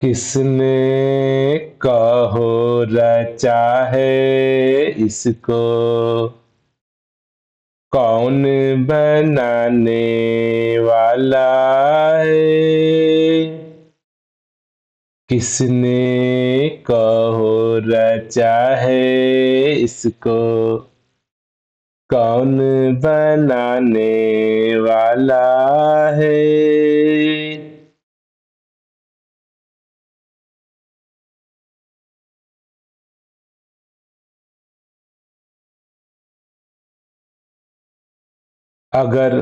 किसने कहो रचा है इसको, कौन बनाने वाला है। किसने कहो रचा है इसको, कौन बनाने वाला है। अगर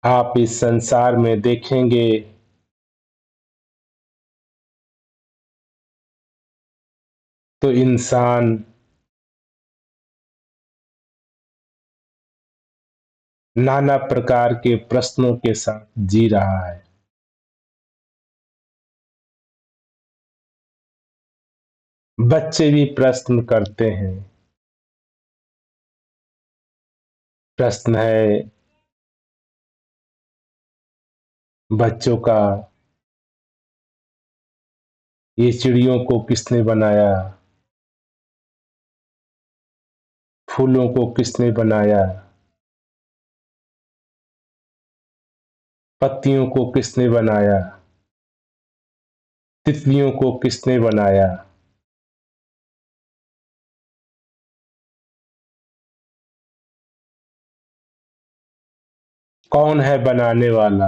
आप इस संसार में देखेंगे तो इंसान नाना प्रकार के प्रश्नों के साथ जी रहा है। बच्चे भी प्रश्न करते हैं। प्रश्न है बच्चों का, ये चिड़ियों को किसने बनाया, फूलों को किसने बनाया, पत्तियों को किसने बनाया, तितलियों को किसने बनाया। कौन है बनाने वाला,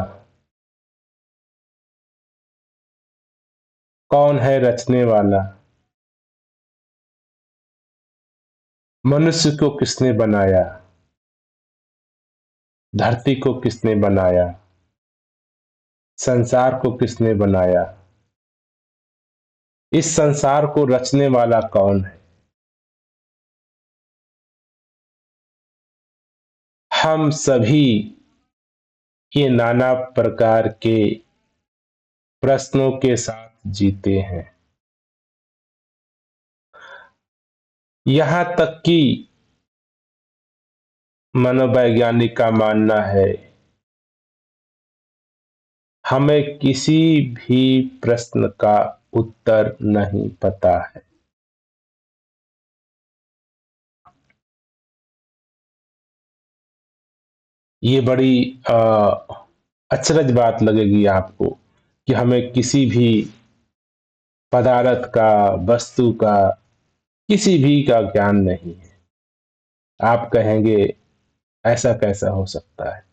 कौन है रचने वाला। मनुष्य को किसने बनाया, धरती को किसने बनाया, संसार को किसने बनाया। इस संसार को रचने वाला कौन है। हम सभी ये नाना प्रकार के प्रश्नों के साथ जीते हैं। यहां तक कि मनोवैज्ञानिक का मानना है हमें किसी भी प्रश्न का उत्तर नहीं पता है। ये बड़ी अचरज बात लगेगी आपको कि हमें किसी भी पदार्थ का, वस्तु का, किसी भी का ज्ञान नहीं है। आप कहेंगे ऐसा कैसा हो सकता है।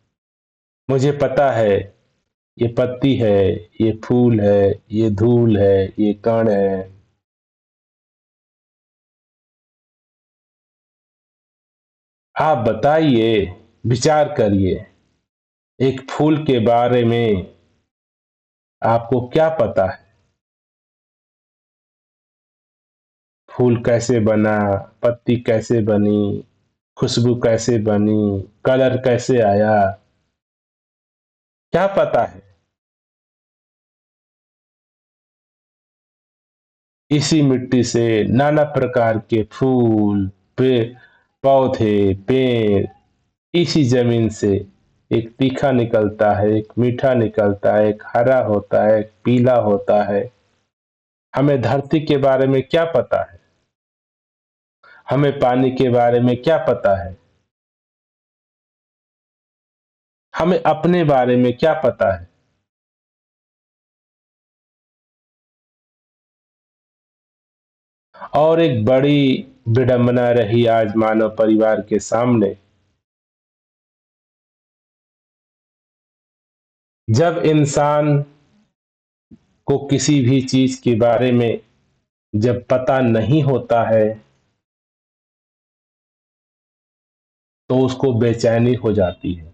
मुझे पता है ये पत्ती है, ये फूल है, ये धूल है, ये कण है। आप बताइए, विचार करिए, एक फूल के बारे में आपको क्या पता है। फूल कैसे बना, पत्ती कैसे बनी, खुशबू कैसे बनी, कलर कैसे आया, क्या पता है। इसी मिट्टी से नाना प्रकार के फूल, पौधे, पेड़, इसी जमीन से एक तीखा निकलता है, एक मीठा निकलता है, एक हरा होता है, एक पीला होता है। हमें धरती के बारे में क्या पता है, हमें पानी के बारे में क्या पता है, हमें अपने बारे में क्या पता है। और एक बड़ी विडंबना रही आज मानव परिवार के सामने, जब इंसान को किसी भी चीज के बारे में जब पता नहीं होता है तो उसको बेचैनी हो जाती है,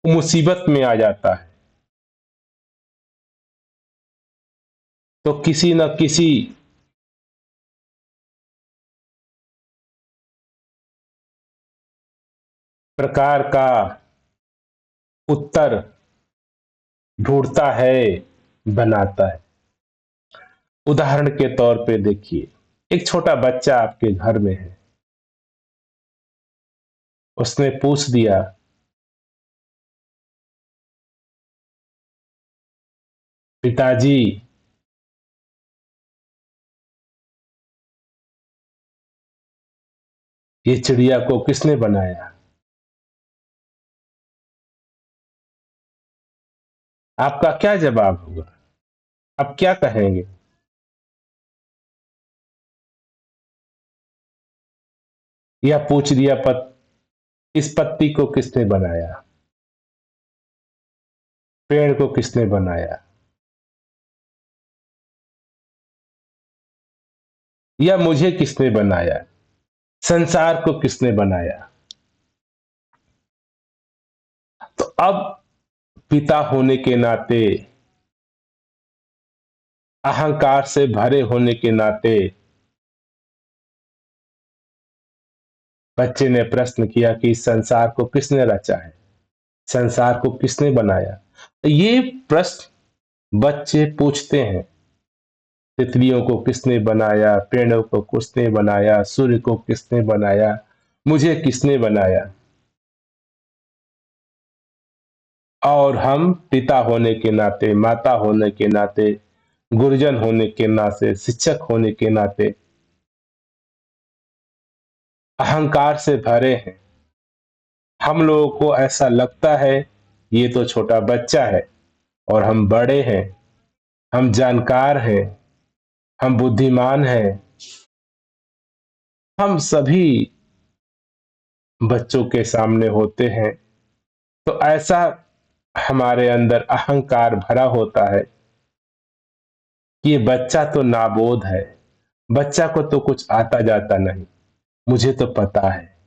वो मुसीबत में आ जाता है। तो किसी न किसी प्रकार का उत्तर ढूंढता है, बनाता है। उदाहरण के तौर पे देखिए, एक छोटा बच्चा आपके घर में है, उसने पूछ दिया पिताजी, ये चिड़िया को किसने बनाया? आपका क्या जवाब होगा? आप क्या कहेंगे? या पूछ दिया इस पत्ती को किसने बनाया? पेड़ को किसने बनाया? या मुझे किसने बनाया? संसार को किसने बनाया? तो अब पिता होने के नाते, अहंकार से भरे होने के नाते, बच्चे ने प्रश्न किया कि इस संसार को किसने रचा है? संसार को किसने बनाया? ये प्रश्न बच्चे पूछते हैं। तितलियों को किसने बनाया? पेड़ों को किसने बनाया? सूर्य को किसने बनाया? मुझे किसने बनाया? और हम पिता होने के नाते, माता होने के नाते, गुरुजन होने के नाते, शिक्षक होने के नाते अहंकार से भरे हैं। हम लोगों को ऐसा लगता है ये तो छोटा बच्चा है और हम बड़े हैं, हम जानकार हैं, हम बुद्धिमान हैं। हम सभी बच्चों के सामने होते हैं तो ऐसा हमारे अंदर अहंकार भरा होता है कि ये बच्चा तो नाबोध है, बच्चा को तो कुछ आता जाता नहीं, मुझे तो पता है,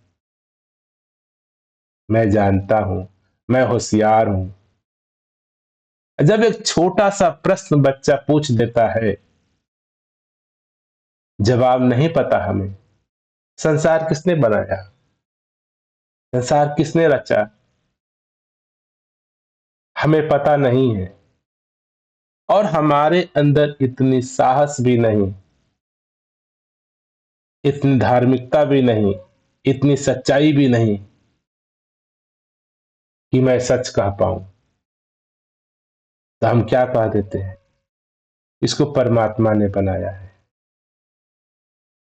मैं जानता हूं, मैं होशियार हूं। जब एक छोटा सा प्रश्न बच्चा पूछ देता है, जवाब नहीं पता हमें, संसार किसने बनाया, संसार किसने रचा, हमें पता नहीं है। और हमारे अंदर इतनी साहस भी नहीं, इतनी धार्मिकता भी नहीं, इतनी सच्चाई भी नहीं कि मैं सच कह पाऊं। तो हम क्या कह देते हैं, इसको परमात्मा ने बनाया है,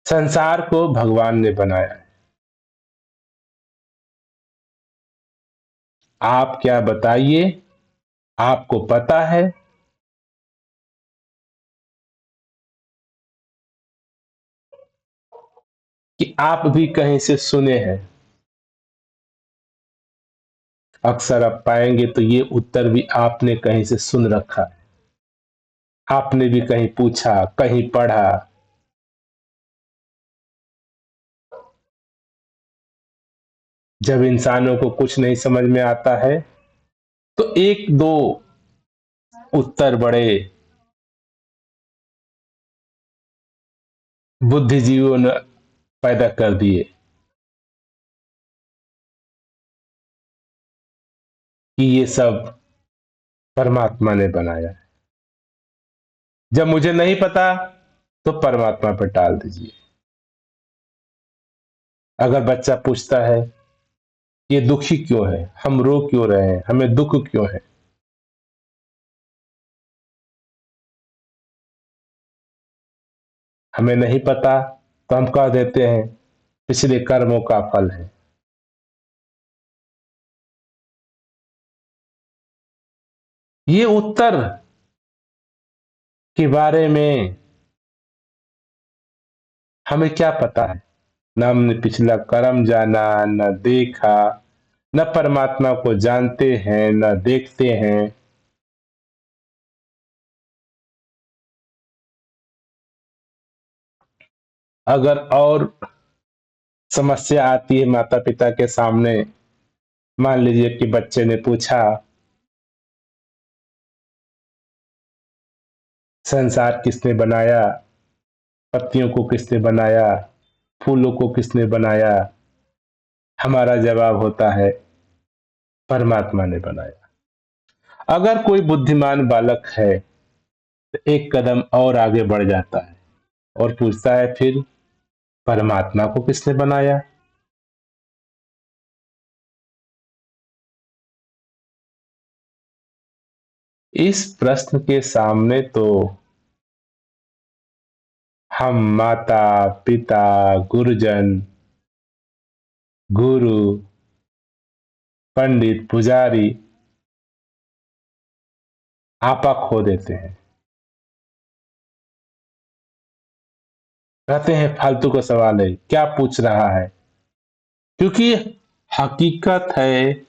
संसार को भगवान ने बनाया है। आप क्या बताइए, आपको पता है कि आप भी कहीं से सुने हैं? अक्सर आप पाएंगे तो ये उत्तर भी आपने कहीं से सुन रखा है, आपने भी कहीं पूछा, कहीं पढ़ा। जब इंसानों को कुछ नहीं समझ में आता है तो एक दो उत्तर बड़े बुद्धिजीवियों ने पैदा कर दिए कि ये सब परमात्मा ने बनाया है। जब मुझे नहीं पता तो परमात्मा पर टाल दीजिए। अगर बच्चा पूछता है ये दुखी क्यों है, हम रो क्यों रहे हैं, हमें दुख क्यों है, हमें नहीं पता, तो हम कह देते हैं पिछले कर्मों का फल है। ये उत्तर के बारे में हमें क्या पता है? न हमने पिछला कर्म जाना, न देखा, न परमात्मा को जानते हैं, न देखते हैं। अगर और समस्या आती है माता पिता के सामने, मान लीजिए कि बच्चे ने पूछा संसार किसने बनाया, पत्तियों को किसने बनाया, फूलों को किसने बनाया, हमारा जवाब होता है परमात्मा ने बनाया। अगर कोई बुद्धिमान बालक है तो एक कदम और आगे बढ़ जाता है और पूछता है फिर परमात्मा को किसने बनाया? इस प्रश्न के सामने तो हम माता पिता, गुरुजन, गुरु, पंडित, पुजारी आपा खो देते हैं। कहते हैं फालतू का सवाल है, क्या पूछ रहा है? क्योंकि हकीकत है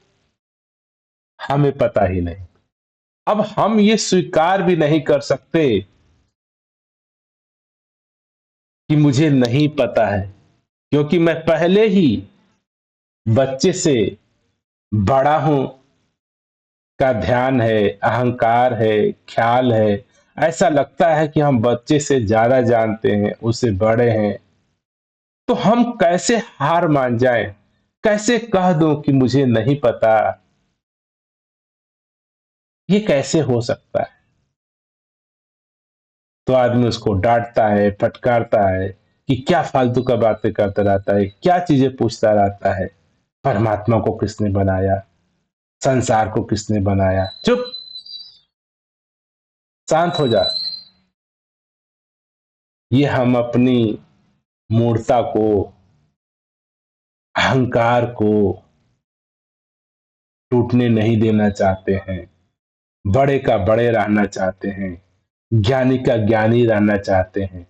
हमें पता ही नहीं। अब हम ये स्वीकार भी नहीं कर सकते कि मुझे नहीं पता है, क्योंकि मैं पहले ही बच्चे से बड़ा हूं का ध्यान है, अहंकार है, ख्याल है। ऐसा लगता है कि हम बच्चे से ज्यादा जानते हैं, उससे बड़े हैं। तो हम कैसे हार मान जाएं? कैसे कह दूं कि मुझे नहीं पता? ये कैसे हो सकता है? तो आदमी उसको डांटता है, फटकारता है कि क्या फालतू का बातें करता रहता है, क्या चीजें पूछता रहता है। परमात्मा को किसने बनाया? संसार को किसने बनाया? चुप, शांत हो जा। ये हम अपनी मूर्खता को, अहंकार को टूटने नहीं देना चाहते हैं। बड़े का बड़े रहना चाहते हैं, ज्ञानी का ज्ञानी रहना चाहते हैं।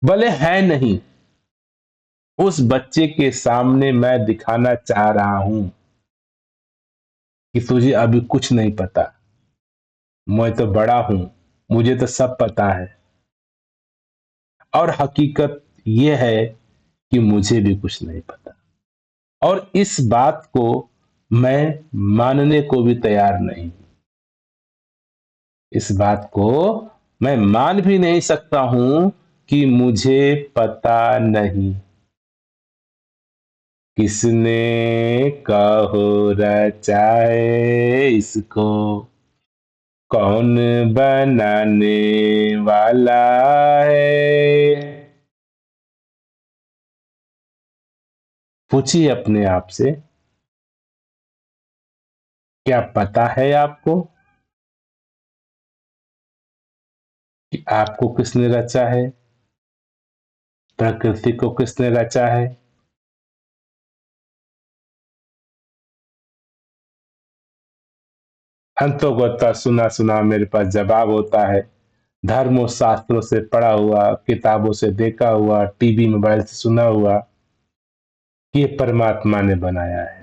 भले है नहीं, उस बच्चे के सामने मैं दिखाना चाह रहा हूं कि तुझे अभी कुछ नहीं पता। मैं तो बड़ा हूं, मुझे तो सब पता है। और हकीकत यह है कि मुझे भी कुछ नहीं पता। और इस बात को मैं मानने को भी तैयार नहीं। इस बात को मैं मान भी नहीं सकता हूं कि मुझे पता नहीं। किसने कहो रचा है इसको, कौन बनाने वाला है? पूछिए अपने आप से, क्या पता है आपको कि आपको किसने रचा है? प्रकृति को किसने रचा है? अंतोगत्वा सुना सुना मेरे पास जवाब होता है। धर्मों शास्त्रों से पढ़ा हुआ, किताबों से देखा हुआ, टीवी मोबाइल से सुना हुआ कि ये परमात्मा ने बनाया है।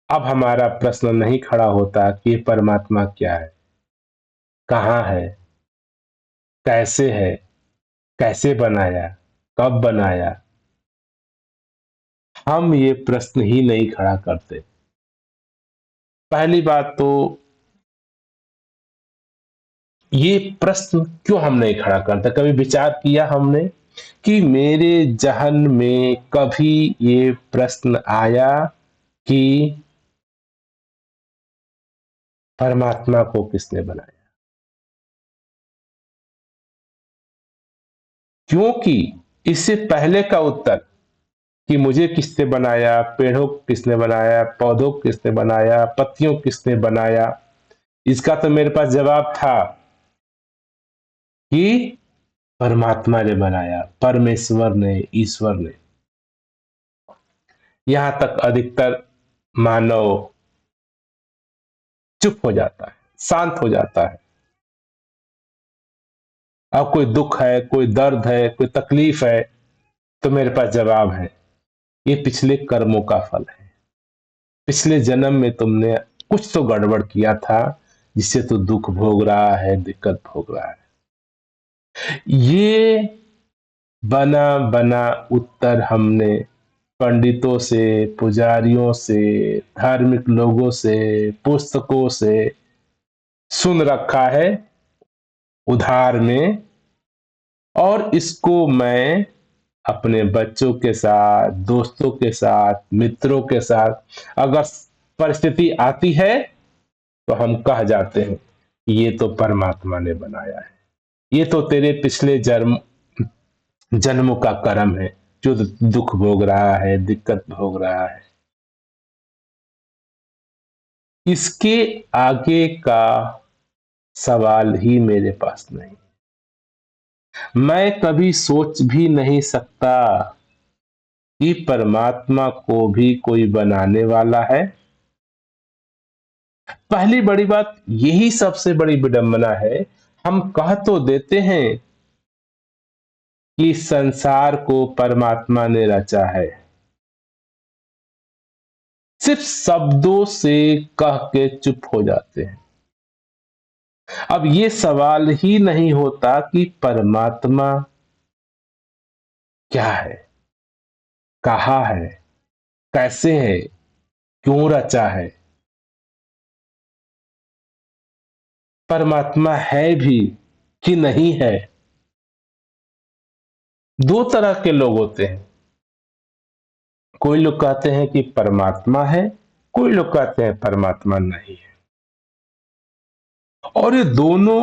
अब हमारा प्रश्न नहीं खड़ा होता कि ये परमात्मा क्या है, कहाँ है, कैसे है, कैसे बनाया, कब बनाया। हम ये प्रश्न ही नहीं खड़ा करते। पहली बात तो ये प्रश्न क्यों हम नहीं खड़ा करते? कभी विचार किया हमने कि मेरे जहन में कभी ये प्रश्न आया कि परमात्मा को किसने बनाया? क्योंकि इससे पहले का उत्तर कि मुझे किसने बनाया, पेड़ों को किसने बनाया, पौधों को किसने बनाया, पत्तियों को किसने बनाया, इसका तो मेरे पास जवाब था कि परमात्मा ने बनाया, परमेश्वर ने, ईश्वर ने। यहां तक अधिकतर मानव चुप हो जाता है, शांत हो जाता है। अब कोई दुख है, कोई दर्द है, कोई तकलीफ है, तो मेरे पास जवाब है, ये पिछले कर्मों का फल है। पिछले जन्म में तुमने कुछ तो गड़बड़ किया था, जिससे तू दुख भोग रहा है, दिक्कत भोग रहा है। ये बना बना उत्तर हमने पंडितों से, पुजारियों से, धार्मिक लोगों से, पुस्तकों से सुन रखा है उधार में। और इसको मैं अपने बच्चों के साथ, दोस्तों के साथ, मित्रों के साथ अगर परिस्थिति आती है तो हम कह जाते हैं कि ये तो परमात्मा ने बनाया है, ये तो तेरे पिछले जन्मों का कर्म है। जो दुख भोग रहा है, दिक्कत भोग रहा है, इसके आगे का सवाल ही मेरे पास नहीं। मैं कभी सोच भी नहीं सकता कि परमात्मा को भी कोई बनाने वाला है। पहली बड़ी बात, यही सबसे बड़ी विडंबना है। हम कह तो देते हैं कि संसार को परमात्मा ने रचा है, सिर्फ शब्दों से कह के चुप हो जाते हैं। अब ये सवाल ही नहीं होता कि परमात्मा क्या है, कहाँ है, कैसे है, क्यों रचा है। परमात्मा है भी कि नहीं है। दो तरह के लोग होते हैं। कोई लोग कहते हैं कि परमात्मा है, कोई लोग कहते हैं परमात्मा नहीं है। और ये दोनों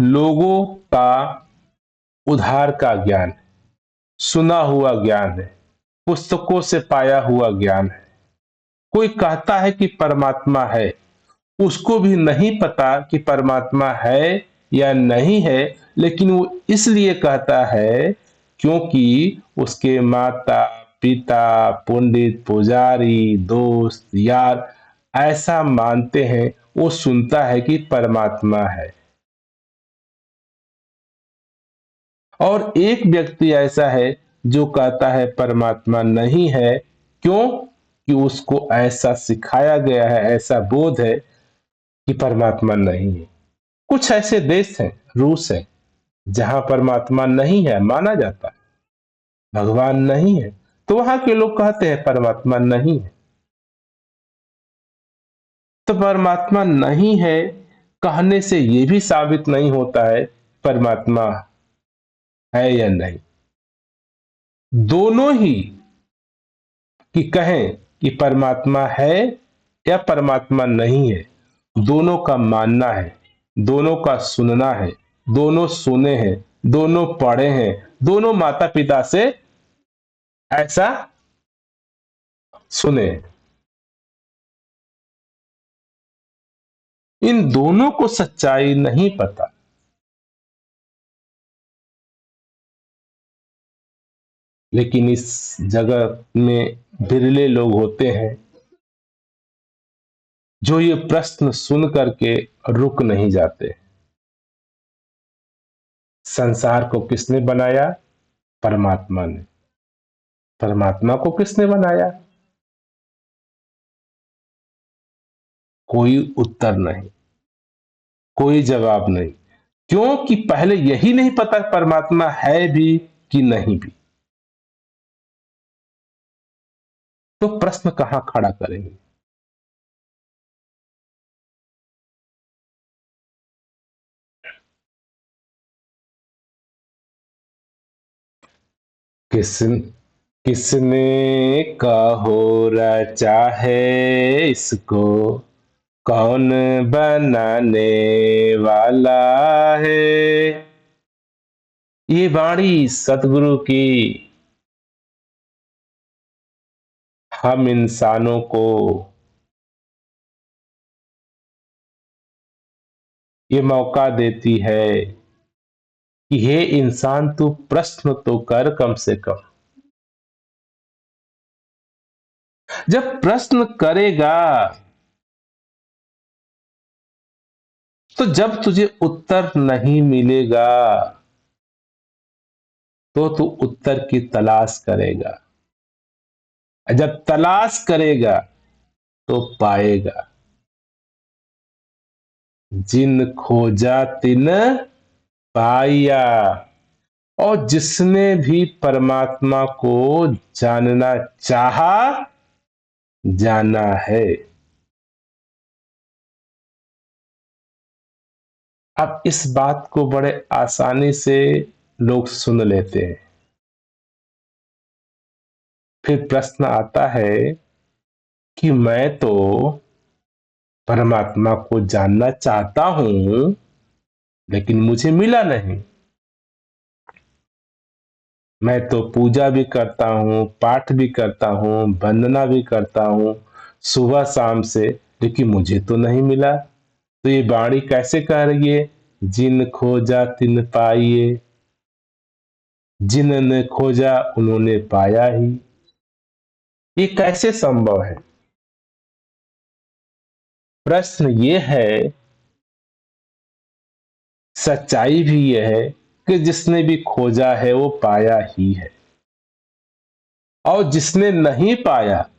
लोगों का उधार का ज्ञान, सुना हुआ ज्ञान है, पुस्तकों से पाया हुआ ज्ञान है। कोई कहता है कि परमात्मा है, उसको भी नहीं पता कि परमात्मा है या नहीं है, लेकिन वो इसलिए कहता है क्योंकि उसके माता पिता, पंडित, पुजारी, दोस्त, यार ऐसा मानते हैं। वो सुनता है कि परमात्मा है। और एक व्यक्ति ऐसा है जो कहता है परमात्मा नहीं है। क्यों? कि उसको ऐसा सिखाया गया है, ऐसा बोध है कि परमात्मा नहीं है। कुछ ऐसे देश हैं, रूस है, जहां परमात्मा नहीं है, माना जाता है, भगवान नहीं है, तो वहां के लोग कहते हैं परमात्मा नहीं है। तो परमात्मा नहीं है कहने से यह भी साबित नहीं होता है परमात्मा है या नहीं। दोनों ही कि कहें कि परमात्मा है या परमात्मा नहीं है, दोनों का मानना है, दोनों का सुनना है, दोनों सुने हैं, दोनों पढ़े हैं, दोनों माता पिता से ऐसा सुने। इन दोनों को सच्चाई नहीं पता, लेकिन इस जगत में बिरले लोग होते हैं जो ये प्रश्न सुन करके रुक नहीं जाते। संसार को किसने बनाया? परमात्मा ने। परमात्मा को किसने बनाया? कोई उत्तर नहीं, कोई जवाब नहीं। क्योंकि पहले यही नहीं पता परमात्मा है भी कि नहीं भी, तो प्रश्न कहां खड़ा करेंगे? किस किसने कहो रचा है इसको, कौन बनाने वाला है। ये वाणी सतगुरु की हम इंसानों को ये मौका देती है कि हे इंसान, तू प्रश्न तो कर कम से कम। जब प्रश्न करेगा तो जब तुझे उत्तर नहीं मिलेगा तो तू उत्तर की तलाश करेगा। जब तलाश करेगा तो पाएगा। जिन खोजा तिन पाया। और जिसने भी परमात्मा को जानना चाहा, जाना है। अब इस बात को बड़े आसानी से लोग सुन लेते हैं। फिर प्रश्न आता है कि मैं तो परमात्मा को जानना चाहता हूं, लेकिन मुझे मिला नहीं। मैं तो पूजा भी करता हूँ, पाठ भी करता हूँ, वंदना भी करता हूँ सुबह शाम से, लेकिन मुझे तो नहीं मिला। तो ये वाणी कैसे कह रही है? जिन खोजा तिन पाइए, जिनने खोजा उन्होंने पाया ही। ये कैसे संभव है? प्रश्न ये है, सच्चाई भी यह है कि जिसने भी खोजा है वो पाया ही है, और जिसने नहीं पाया,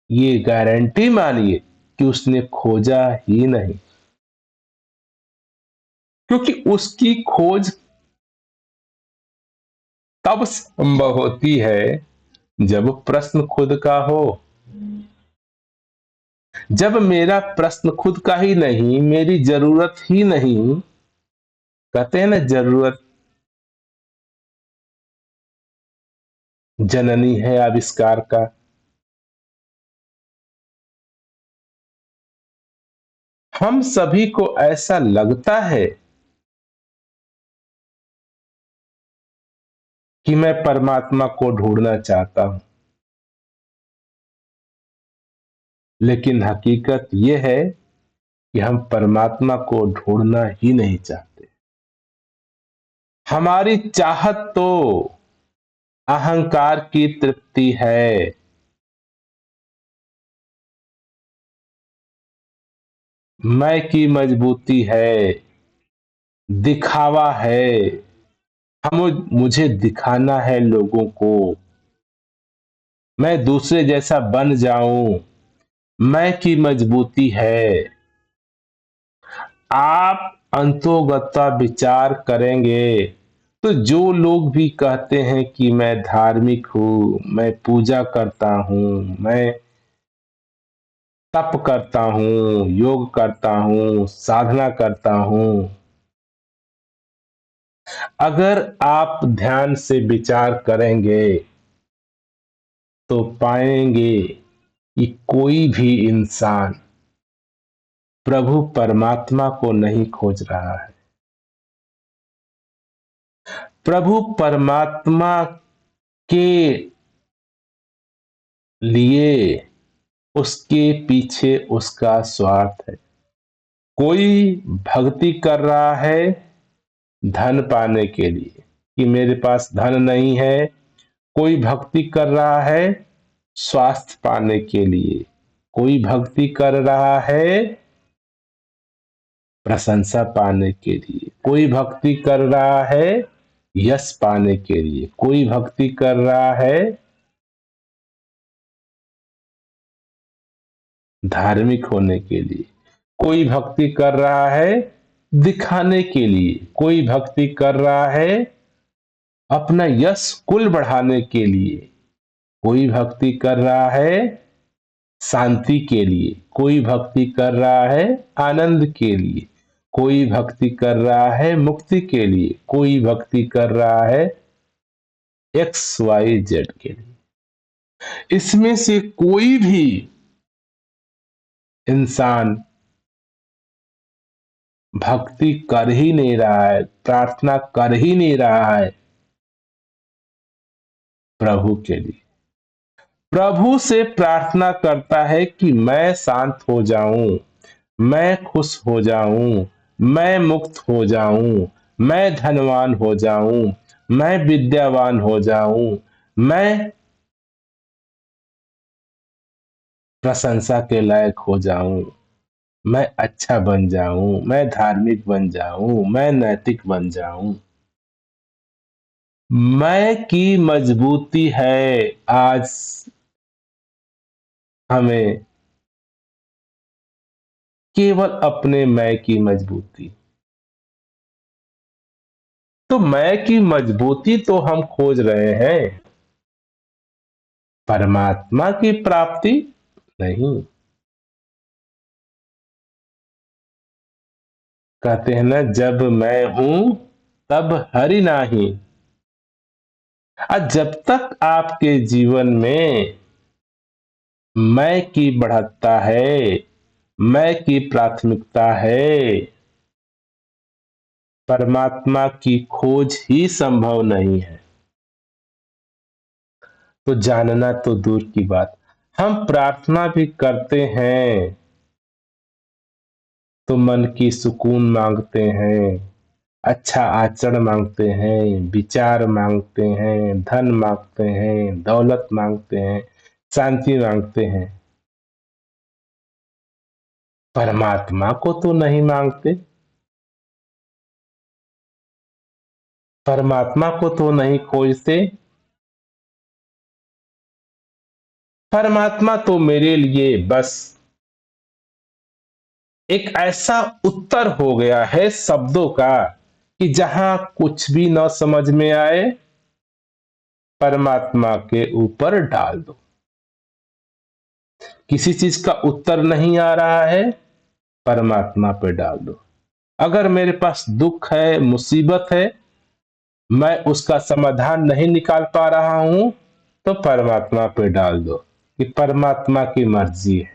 ये गारंटी मानिए कि उसने खोजा ही नहीं, क्योंकि उसकी खोज तब संभव होती है जब प्रश्न खुद का हो। जब मेरा प्रश्न खुद का ही नहीं, मेरी जरूरत ही नहीं, कहते हैं ना, जरूरत जननी है आविष्कार का। हम सभी को ऐसा लगता है कि मैं परमात्मा को ढूंढना चाहता हूं, लेकिन हकीकत यह है कि हम परमात्मा को ढूंढना ही नहीं चाहते। हमारी चाहत तो अहंकार की तृप्ति है, मैं की मजबूती है, दिखावा है। हम मुझे दिखाना है लोगों को, मैं दूसरे जैसा बन जाऊं, मैं की मजबूती है। आप अंतोगता विचार करेंगे तो जो लोग भी कहते हैं कि मैं धार्मिक हूं, मैं पूजा करता हूं, मैं तप करता हूं, योग करता हूं, साधना करता हूं, अगर आप ध्यान से विचार करेंगे तो पाएंगे कि कोई भी इंसान प्रभु परमात्मा को नहीं खोज रहा है। प्रभु परमात्मा के लिए उसके पीछे उसका स्वार्थ है। कोई भक्ति कर रहा है धन पाने के लिए, कि मेरे पास धन नहीं है। कोई भक्ति कर रहा है स्वास्थ्य पाने के लिए। कोई भक्ति कर रहा है प्रशंसा पाने के लिए। कोई भक्ति कर रहा है यश पाने के लिए। कोई भक्ति कर रहा है धार्मिक होने के लिए। कोई भक्ति कर रहा है दिखाने के लिए। कोई भक्ति कर रहा है अपना यश कुल बढ़ाने के लिए। कोई भक्ति कर रहा है शांति के लिए। कोई भक्ति कर रहा है आनंद के लिए। कोई भक्ति कर रहा है मुक्ति के लिए। कोई भक्ति कर रहा है एक्स वाई जेड के लिए। इसमें से कोई भी इंसान भक्ति कर ही नहीं रहा है, प्रार्थना कर ही नहीं रहा है प्रभु के लिए। प्रभु से प्रार्थना करता है कि मैं शांत हो जाऊं, मैं खुश हो जाऊं, मैं मुक्त हो जाऊं, मैं धनवान हो जाऊं, मैं विद्यावान हो जाऊं, मैं प्रशंसा के लायक हो जाऊं, मैं अच्छा बन जाऊं, मैं धार्मिक बन जाऊं, मैं नैतिक बन जाऊं। मैं की मजबूती है आज हमें, केवल अपने मैं की मजबूती। तो मैं की मजबूती तो हम खोज रहे हैं, परमात्मा की प्राप्ति नहीं। कहते हैं ना, जब मैं हूं तब हरि नाही। और जब तक आपके जीवन में मैं की बढ़ता है, मैं की प्राथमिकता है, परमात्मा की खोज ही संभव नहीं है। तो जानना तो दूर की बात, हम प्रार्थना भी करते हैं तो मन की सुकून मांगते हैं, अच्छा आचरण मांगते हैं, विचार मांगते हैं, धन मांगते हैं, दौलत मांगते हैं, शांति मांगते हैं। परमात्मा को तो नहीं मांगते, परमात्मा को तो नहीं खोजते। परमात्मा तो मेरे लिए बस एक ऐसा उत्तर हो गया है शब्दों का कि जहां कुछ भी न समझ में आए, परमात्मा के ऊपर डाल दो। किसी चीज का उत्तर नहीं आ रहा है, परमात्मा पे डाल दो। अगर मेरे पास दुख है, मुसीबत है, मैं उसका समाधान नहीं निकाल पा रहा हूं, तो परमात्मा पे डाल दो कि परमात्मा की मर्जी है।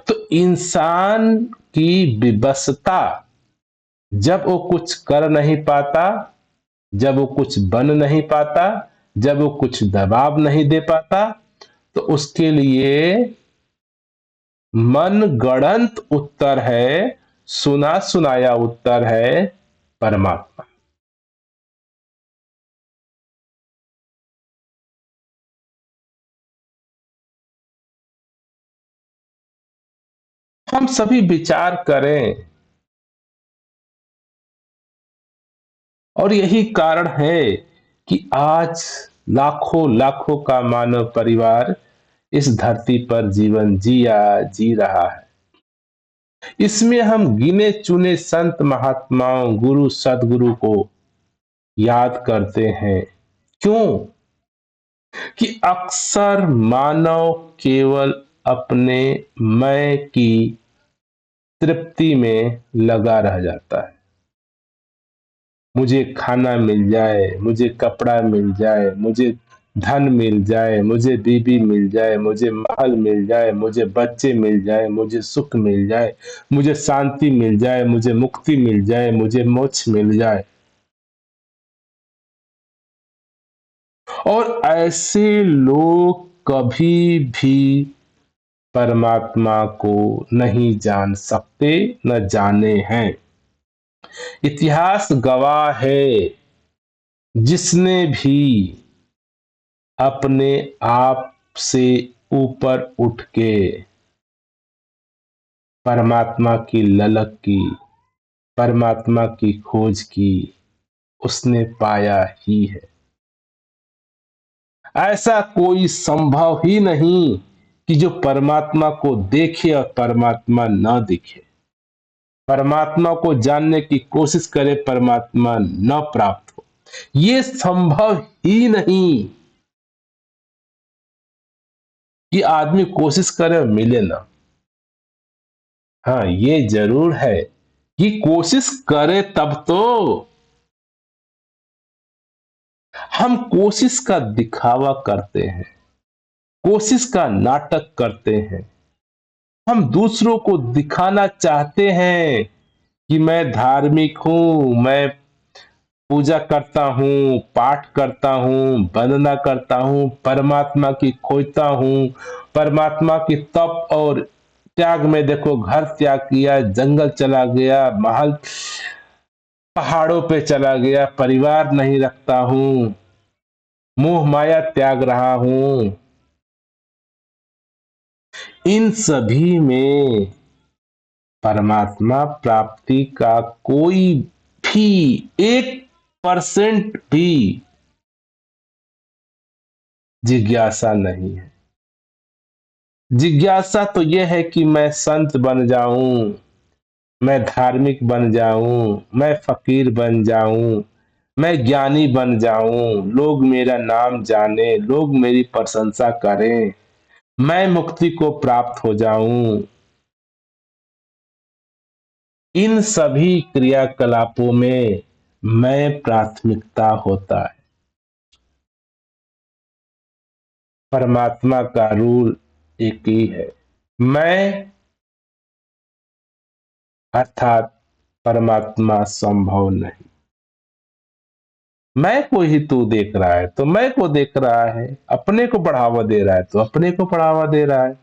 तो इंसान की विवशता, जब वो कुछ कर नहीं पाता, जब वो कुछ बन नहीं पाता, जब वो कुछ दबाव नहीं दे पाता, तो उसके लिए मन गढ़ंत उत्तर है, सुना सुनाया उत्तर है, परमात्मा। हम सभी विचार करें, और यही कारण है कि आज लाखों लाखों का मानव परिवार इस धरती पर जीवन जी रहा है। इसमें हम गिने चुने संत महात्माओं, गुरु सदगुरु को याद करते हैं। क्यों? कि अक्सर मानव केवल अपने मैं की तृप्ति में लगा रह जाता है। मुझे खाना मिल जाए, मुझे कपड़ा मिल जाए, मुझे धन मिल जाए, मुझे बीबी मिल जाए, मुझे महल मिल जाए, मुझे बच्चे मिल जाए, मुझे सुख मिल जाए, मुझे शांति मिल जाए, मुझे मुक्ति मिल जाए, मुझे मोक्ष मिल जाए। और ऐसे लोग कभी भी परमात्मा को नहीं जान सकते, न जाने हैं। इतिहास गवाह है, जिसने भी अपने आप से ऊपर उठ के परमात्मा की ललक की, परमात्मा की खोज की, उसने पाया ही है। ऐसा कोई संभव ही नहीं कि जो परमात्मा को देखे और परमात्मा न दिखे, परमात्मा को जानने की कोशिश करे, परमात्मा न प्राप्त हो। ये संभव ही नहीं कि आदमी कोशिश करे और मिले ना। हाँ, ये जरूर है कि कोशिश करे तब तो। हम कोशिश का दिखावा करते हैं, कोशिश का नाटक करते हैं। हम दूसरों को दिखाना चाहते हैं कि मैं धार्मिक हूं, मैं पूजा करता हूँ, पाठ करता हूँ, वंदना करता हूँ, परमात्मा की खोजता हूँ, परमात्मा की तप और त्याग में देखो, घर त्याग किया, जंगल चला गया, महल पहाड़ों पे चला गया, परिवार नहीं रखता हूँ, मोह माया त्याग रहा हूँ। इन सभी में परमात्मा प्राप्ति का कोई भी 1% भी जिज्ञासा नहीं है। जिज्ञासा तो यह है कि मैं संत बन जाऊं, मैं धार्मिक बन जाऊं, मैं फकीर बन जाऊं, मैं ज्ञानी बन जाऊं, लोग मेरा नाम जाने, लोग मेरी प्रशंसा करें, मैं मुक्ति को प्राप्त हो जाऊं। इन सभी क्रियाकलापों में मैं प्राथमिकता होता है। परमात्मा का रूल एक ही है, मैं अर्थात परमात्मा संभव नहीं। मैं को ही तू देख रहा है तो मैं को देख रहा है, अपने को बढ़ावा दे रहा है तो अपने को बढ़ावा दे रहा है।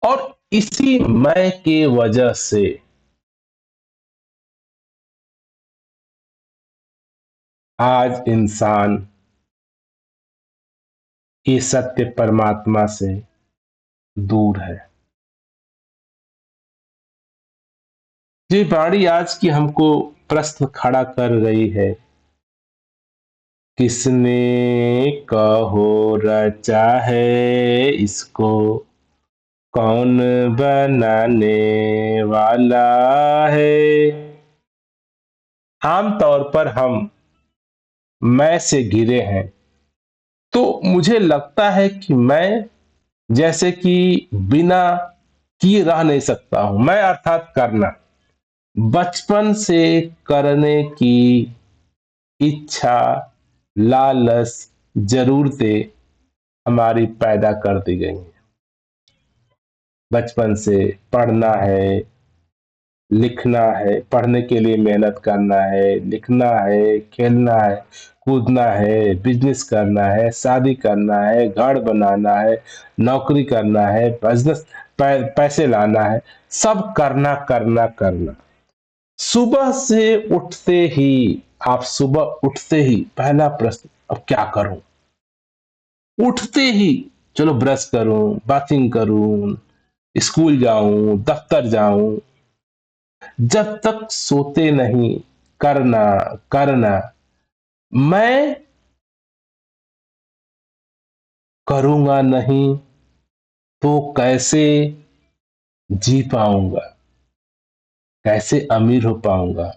और इसी मैं के वजह से आज इंसान इस सत्य परमात्मा से दूर है। ये वाणी आज की हमको प्रश्न खड़ा कर रही है, किसने कहो रचा है इसको, कौन बनाने वाला है। आमतौर पर हम मैं से घिरे हैं, तो मुझे लगता है कि मैं जैसे कि बिना किए रह नहीं सकता हूं। मैं अर्थात करना, बचपन से करने की इच्छा, लालच, जरूरतें हमारी पैदा कर दी गई हैं। बचपन से पढ़ना है, लिखना है, पढ़ने के लिए मेहनत करना है, लिखना है, खेलना है, कूदना है, बिजनेस करना है, शादी करना है, घर बनाना है, नौकरी करना है, बिजनेस, पैसे लाना है, सब करना करना करना। सुबह से उठते ही, आप सुबह उठते ही पहला प्रश्न, अब क्या करूं। उठते ही चलो ब्रश करूं, बाथिंग करूं, स्कूल जाऊं, दफ्तर जाऊं। जब तक सोते नहीं, करना करना। मैं करूंगा नहीं तो कैसे जी पाऊंगा, कैसे अमीर हो पाऊंगा,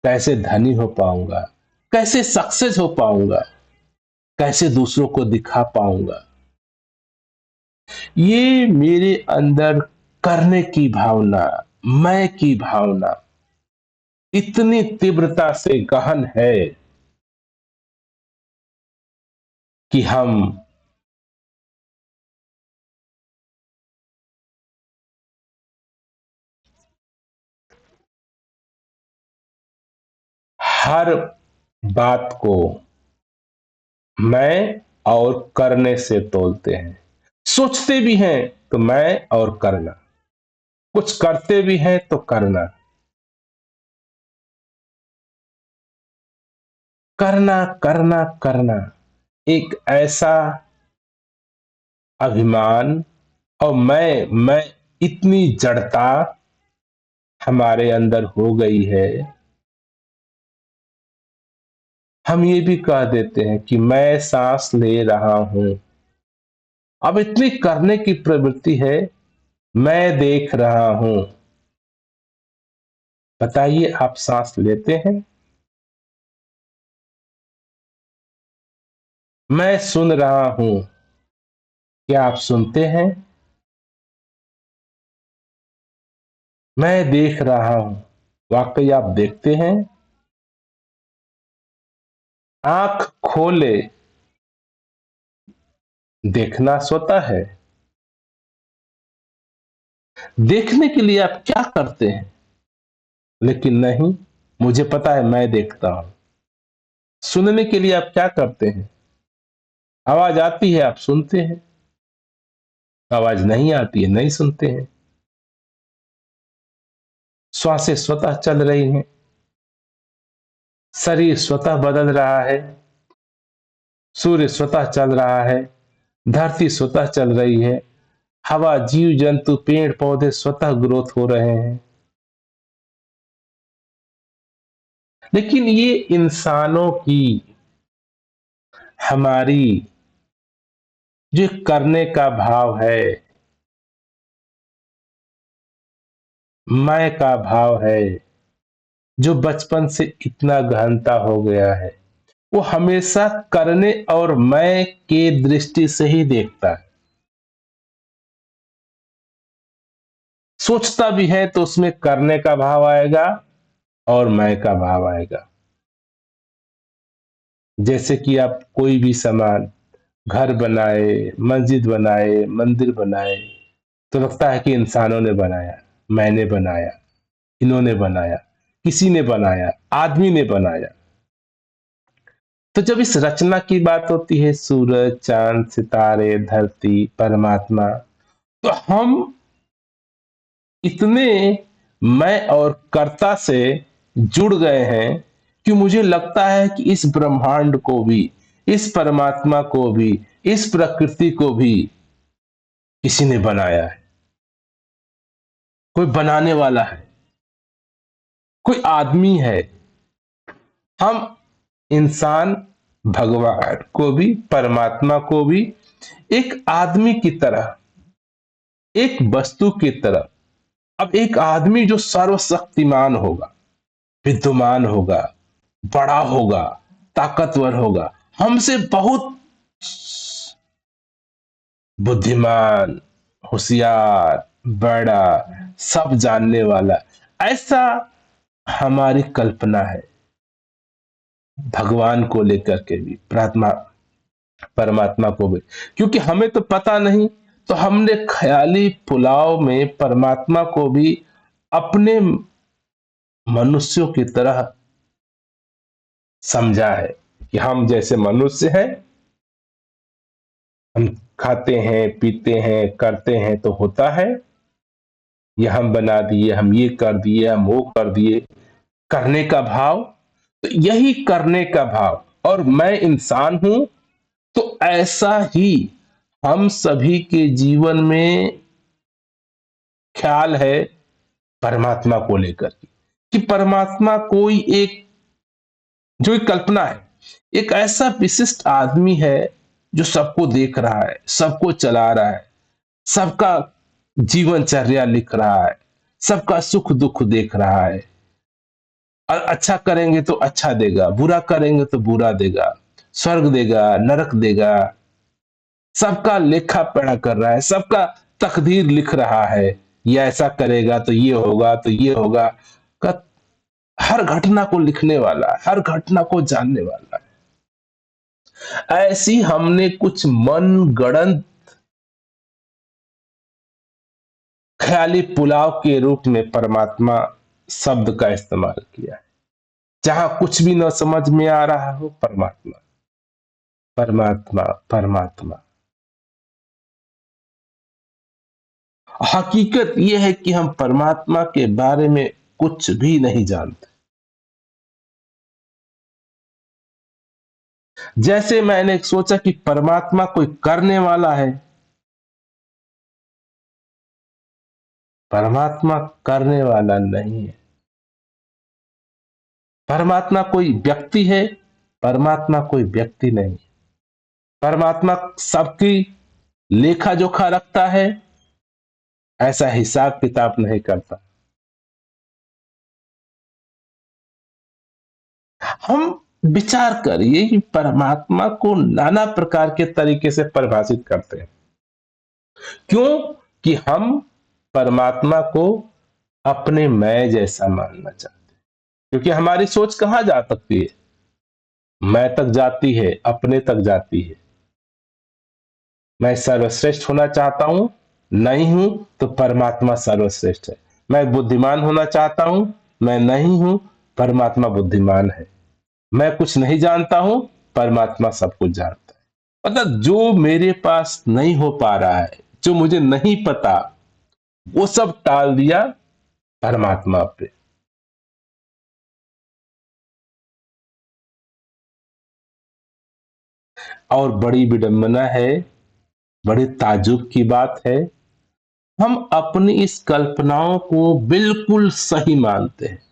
कैसे धनी हो पाऊंगा, कैसे सक्सेस हो पाऊंगा, कैसे दूसरों को दिखा पाऊंगा। ये मेरे अंदर करने की भावना, मैं की भावना इतनी तीव्रता से गहन है कि हम हर बात को मैं और करने से तोलते हैं। सोचते भी हैं तो मैं और करना, कुछ करते भी हैं तो करना, करना करना करना। एक ऐसा अभिमान और मैं इतनी जड़ता हमारे अंदर हो गई है। हम ये भी कह देते हैं कि मैं सांस ले रहा हूं। अब इतनी करने की प्रवृत्ति है, मैं देख रहा हूं। बताइए, आप सांस लेते हैं? मैं सुन रहा हूं, क्या आप सुनते हैं? मैं देख रहा हूं, वाकई आप देखते हैं? आंख खोले, देखना स्वतः है। देखने के लिए आप क्या करते हैं? लेकिन नहीं, मुझे पता है मैं देखता हूं। सुनने के लिए आप क्या करते हैं? आवाज आती है, आप सुनते हैं। आवाज नहीं आती है, नहीं सुनते हैं। श्वासें स्वतः चल रही हैं, शरीर स्वतः बदल रहा है, सूर्य स्वतः चल रहा है, धरती स्वतः चल रही है, हवा, जीव जंतु, पेड़ पौधे स्वतः ग्रोथ हो रहे हैं। लेकिन ये इंसानों की, हमारी जो करने का भाव है, मैं का भाव है, जो बचपन से इतना गहनता हो गया है, वो हमेशा करने और मैं के दृष्टि से ही देखता है। सोचता भी है तो उसमें करने का भाव आएगा और मैं का भाव आएगा। जैसे कि आप कोई भी सामान, घर बनाए, मस्जिद बनाए, मंदिर बनाए, तो लगता है कि इंसानों ने बनाया, मैंने बनाया, इन्होंने बनाया। किसी ने बनाया, आदमी ने बनाया। तो जब इस रचना की बात होती है, सूरज, चांद, सितारे, धरती, परमात्मा, तो हम इतने मैं और कर्ता से जुड़ गए हैं कि मुझे लगता है कि इस ब्रह्मांड को भी, इस परमात्मा को भी, इस प्रकृति को भी किसी ने बनाया है। कोई बनाने वाला है, कोई आदमी है। हम इंसान भगवान को भी, परमात्मा को भी एक आदमी की तरह, एक वस्तु की तरह, अब एक आदमी जो सर्वशक्तिमान होगा, विद्यमान होगा, बड़ा होगा, ताकतवर होगा, हमसे बहुत बुद्धिमान, होशियार, बड़ा, सब जानने वाला, ऐसा हमारी कल्पना है भगवान को लेकर के भी, प्रार्थना परमात्मा को भी। क्योंकि हमें तो पता नहीं, तो हमने ख्याली पुलाव में परमात्मा को भी अपने मनुष्यों की तरह समझा है कि हम जैसे मनुष्य हैं, हम खाते हैं, पीते हैं, करते हैं तो होता है, ये हम बना दिए, हम ये कर दिए, हम वो कर दिए, करने का भाव। तो यही करने का भाव, और मैं इंसान हूं, तो ऐसा ही हम सभी के जीवन में ख्याल है परमात्मा को लेकर के, कि परमात्मा कोई एक, जो एक कल्पना है, एक ऐसा विशिष्ट आदमी है जो सबको देख रहा है, सबको चला रहा है, सबका जीवनचर्या लिख रहा है, सबका सुख दुख देख रहा है। और अच्छा करेंगे तो अच्छा देगा, बुरा करेंगे तो बुरा देगा, स्वर्ग देगा, नरक देगा, सबका लेखा पढ़ा कर रहा है, सबका तकदीर लिख रहा है, ये ऐसा करेगा तो ये होगा, तो ये होगा का, हर घटना को लिखने वाला है, हर घटना को जानने वाला है। ऐसी हमने कुछ मन गढ़ंत ख्याली पुलाव के रूप में परमात्मा शब्द का इस्तेमाल किया है। जहां कुछ भी न समझ में आ रहा हो, परमात्मा, परमात्मा, परमात्मा। हकीकत यह है कि हम परमात्मा के बारे में कुछ भी नहीं जानते। जैसे मैंने सोचा कि परमात्मा कोई करने वाला है, परमात्मा करने वाला नहीं है। परमात्मा कोई व्यक्ति है, परमात्मा कोई व्यक्ति नहीं। परमात्मा सबकी लेखा जोखा रखता है, ऐसा हिसाब किताब नहीं करता। हम विचार करिए कि परमात्मा को नाना प्रकार के तरीके से परिभाषित करते हैं। क्यों? कि हम परमात्मा को अपने मैं जैसा मानना चाहते हैं। क्योंकि हमारी सोच कहां जा सकती है? मैं तक जाती है, अपने तक जाती है। मैं सर्वश्रेष्ठ होना चाहता हूं, नहीं हूं, तो परमात्मा सर्वश्रेष्ठ है। मैं बुद्धिमान होना चाहता हूं, मैं नहीं हूं, परमात्मा बुद्धिमान है। मैं कुछ नहीं जानता हूं, परमात्मा सब कुछ जानता है। मतलब जो मेरे पास नहीं हो पा रहा है, जो मुझे नहीं पता, वो सब टाल दिया परमात्मा पे। और बड़ी विडंबना है, बड़ी ताज्जुब की बात है, हम अपनी इस कल्पनाओं को बिल्कुल सही मानते हैं।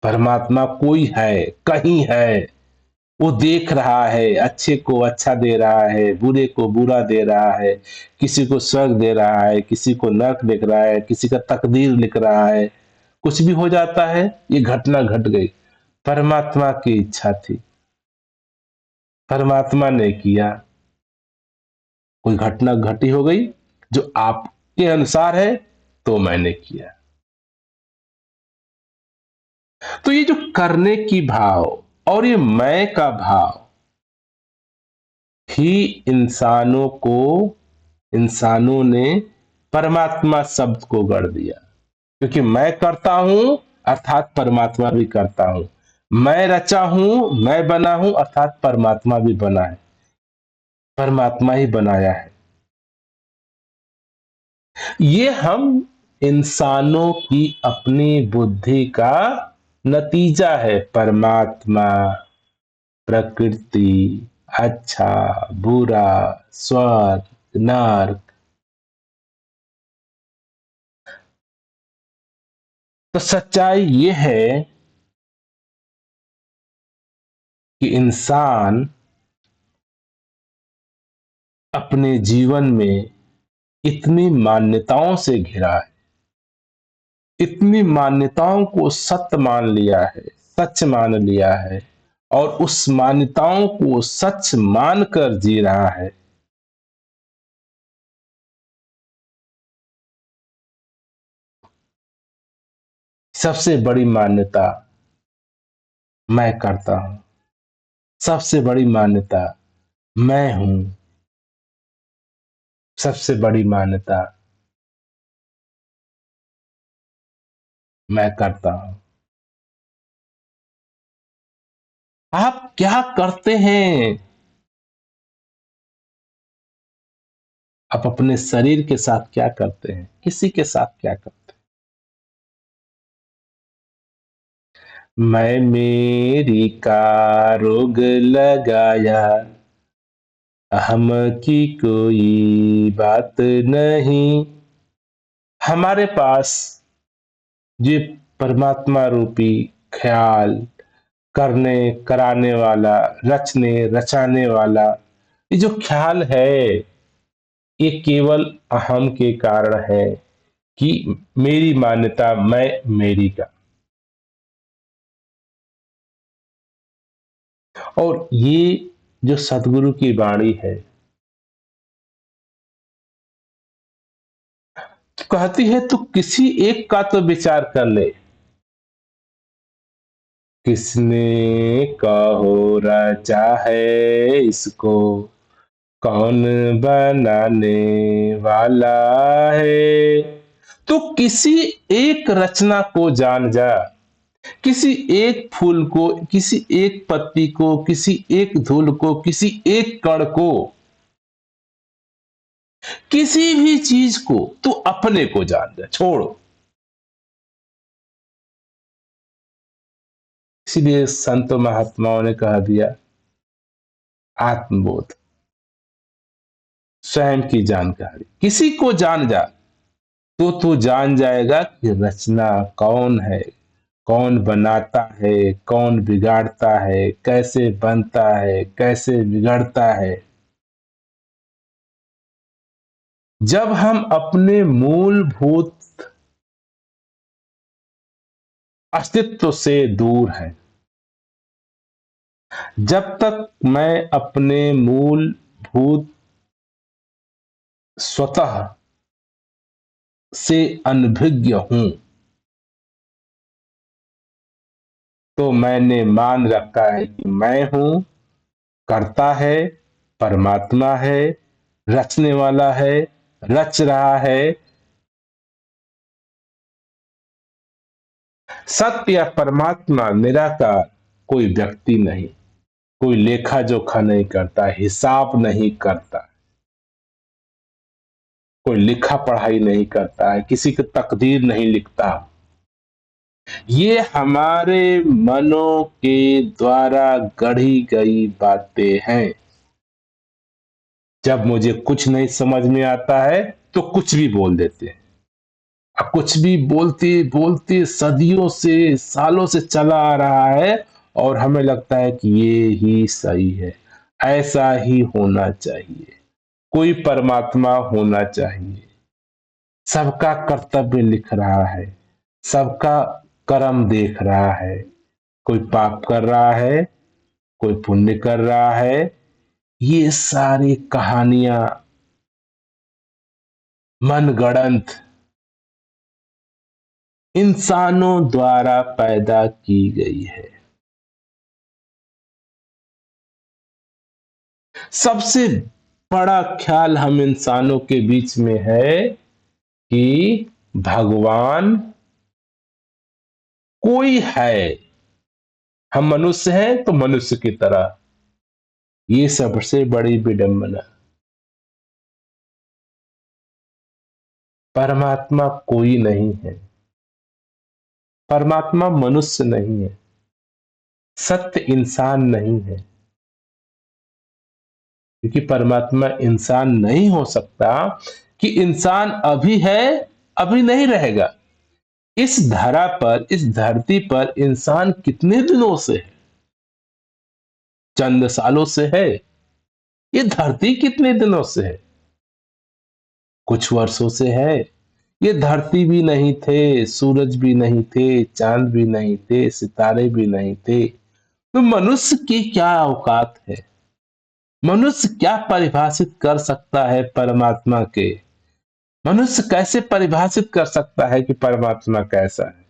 परमात्मा कोई है, कहीं है, वो देख रहा है, अच्छे को अच्छा दे रहा है, बुरे को बुरा दे रहा है, किसी को स्वर्ग दे रहा है, किसी को नरक देख रहा है, किसी का तकदीर लिख रहा है। कुछ भी हो जाता है, ये घटना घट गई, परमात्मा की इच्छा थी, परमात्मा ने किया। कोई घटना घटी हो गई जो आपके अनुसार है, तो मैंने किया। तो ये जो करने की भाव और ये मैं का भाव ही इंसानों ने परमात्मा शब्द को गढ़ दिया। क्योंकि मैं करता हूं, अर्थात परमात्मा भी करता हूं। मैं रचा हूं, मैं बना हूं, अर्थात परमात्मा भी बना है, परमात्मा ही बनाया है। ये हम इंसानों की अपनी बुद्धि का नतीजा है। परमात्मा, प्रकृति, अच्छा, बुरा, स्वर्ग, नर्क। तो सच्चाई ये है कि इंसान अपने जीवन में इतनी मान्यताओं से घिरा है, इतनी मान्यताओं को सत्य मान लिया है, सच मान लिया है, और उस मान्यताओं को सच मानकर जी रहा है। सबसे बड़ी मान्यता मैं करता हूं, सबसे बड़ी मान्यता मैं हूं, सबसे बड़ी मान्यता मैं करता हूं। आप क्या करते हैं? आप अपने शरीर के साथ क्या करते हैं? किसी के साथ क्या करते हैं? मैं मेरी का रोग लगाया, हम की कोई बात नहीं। हमारे पास ये परमात्मा रूपी ख्याल, करने कराने वाला, रचने रचाने वाला, ये जो ख्याल है, ये केवल अहम के कारण है कि मेरी मान्यता, मैं मेरी का। और ये जो सदगुरु की वाणी है, तो कहती है तू किसी एक का तो विचार कर ले। किसने कहो रचा है इसको, कौन बनाने वाला है। तो किसी एक रचना को जान जा, किसी एक फूल को, किसी एक पत्ती को, किसी एक धूल को, किसी एक कण को, किसी भी चीज को तू अपने को जान जा, छोड़ो। इसीलिए संत महात्माओं ने कह दिया, आत्मबोध, स्वयं की जानकारी, किसी को जान जा, तो तू जान जाएगा कि रचना कौन है, कौन बनाता है, कौन बिगाड़ता है, कैसे बनता है, कैसे बिगड़ता है। जब हम अपने मूलभूत अस्तित्व से दूर हैं, जब तक मैं अपने मूलभूत स्वतः से अनभिज्ञ हूं, तो मैंने मान रखा है कि मैं हूं, करता है, परमात्मा है, रचने वाला है, रच रहा है। सत्य या परमात्मा निराकार कोई व्यक्ति नहीं, कोई लेखा जोखा नहीं करता, हिसाब नहीं करता, कोई लिखा पढ़ाई नहीं करता है, किसी की तकदीर नहीं लिखता। ये हमारे मनों के द्वारा गढ़ी गई बातें हैं। जब मुझे कुछ नहीं समझ में आता है तो कुछ भी बोल देते हैं। अब कुछ भी बोलते बोलते सदियों से, सालों से चला आ रहा है, और हमें लगता है कि ये ही सही है, ऐसा ही होना चाहिए, कोई परमात्मा होना चाहिए, सबका कर्तव्य लिख रहा है, सबका कर्म देख रहा है, कोई पाप कर रहा है, कोई पुण्य कर रहा है। ये सारी कहानियां मनगढ़ंत इंसानों द्वारा पैदा की गई है। सबसे बड़ा ख्याल हम इंसानों के बीच में है कि भगवान कोई है। हम मनुष्य हैं तो मनुष्य की तरह। ये सबसे बड़ी विडंबना। परमात्मा कोई नहीं है। परमात्मा मनुष्य नहीं है। सत्य इंसान नहीं है। क्योंकि परमात्मा इंसान नहीं हो सकता कि इंसान अभी है, अभी नहीं रहेगा। इस धरा पर, इस धरती पर इंसान कितने दिनों से है? चंद सालों से है। ये धरती कितने दिनों से है? कुछ वर्षों से है। ये धरती भी नहीं थे, सूरज भी नहीं थे, चांद भी नहीं थे, सितारे भी नहीं थे। तो मनुष्य की क्या औकात है? मनुष्य क्या परिभाषित कर सकता है परमात्मा के? मनुष्य कैसे परिभाषित कर सकता है कि परमात्मा कैसा है?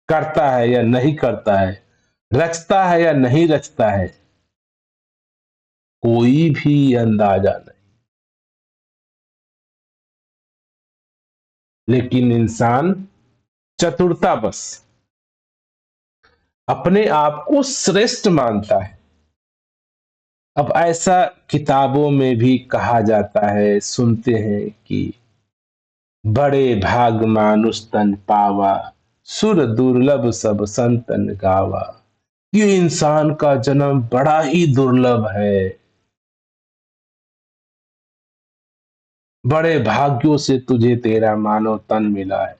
करता है या नहीं करता है? रचता है या नहीं रचता है? कोई भी अंदाजा नहीं। लेकिन इंसान चतुरता बस अपने आप को श्रेष्ठ मानता है। अब ऐसा किताबों में भी कहा जाता है, सुनते हैं कि बड़े भाग मानुष तन पावा, सुर दुर्लभ सब संतन गावा। ये इंसान का जन्म बड़ा ही दुर्लभ है। बड़े भाग्यों से तुझे तेरा मानव तन मिला है।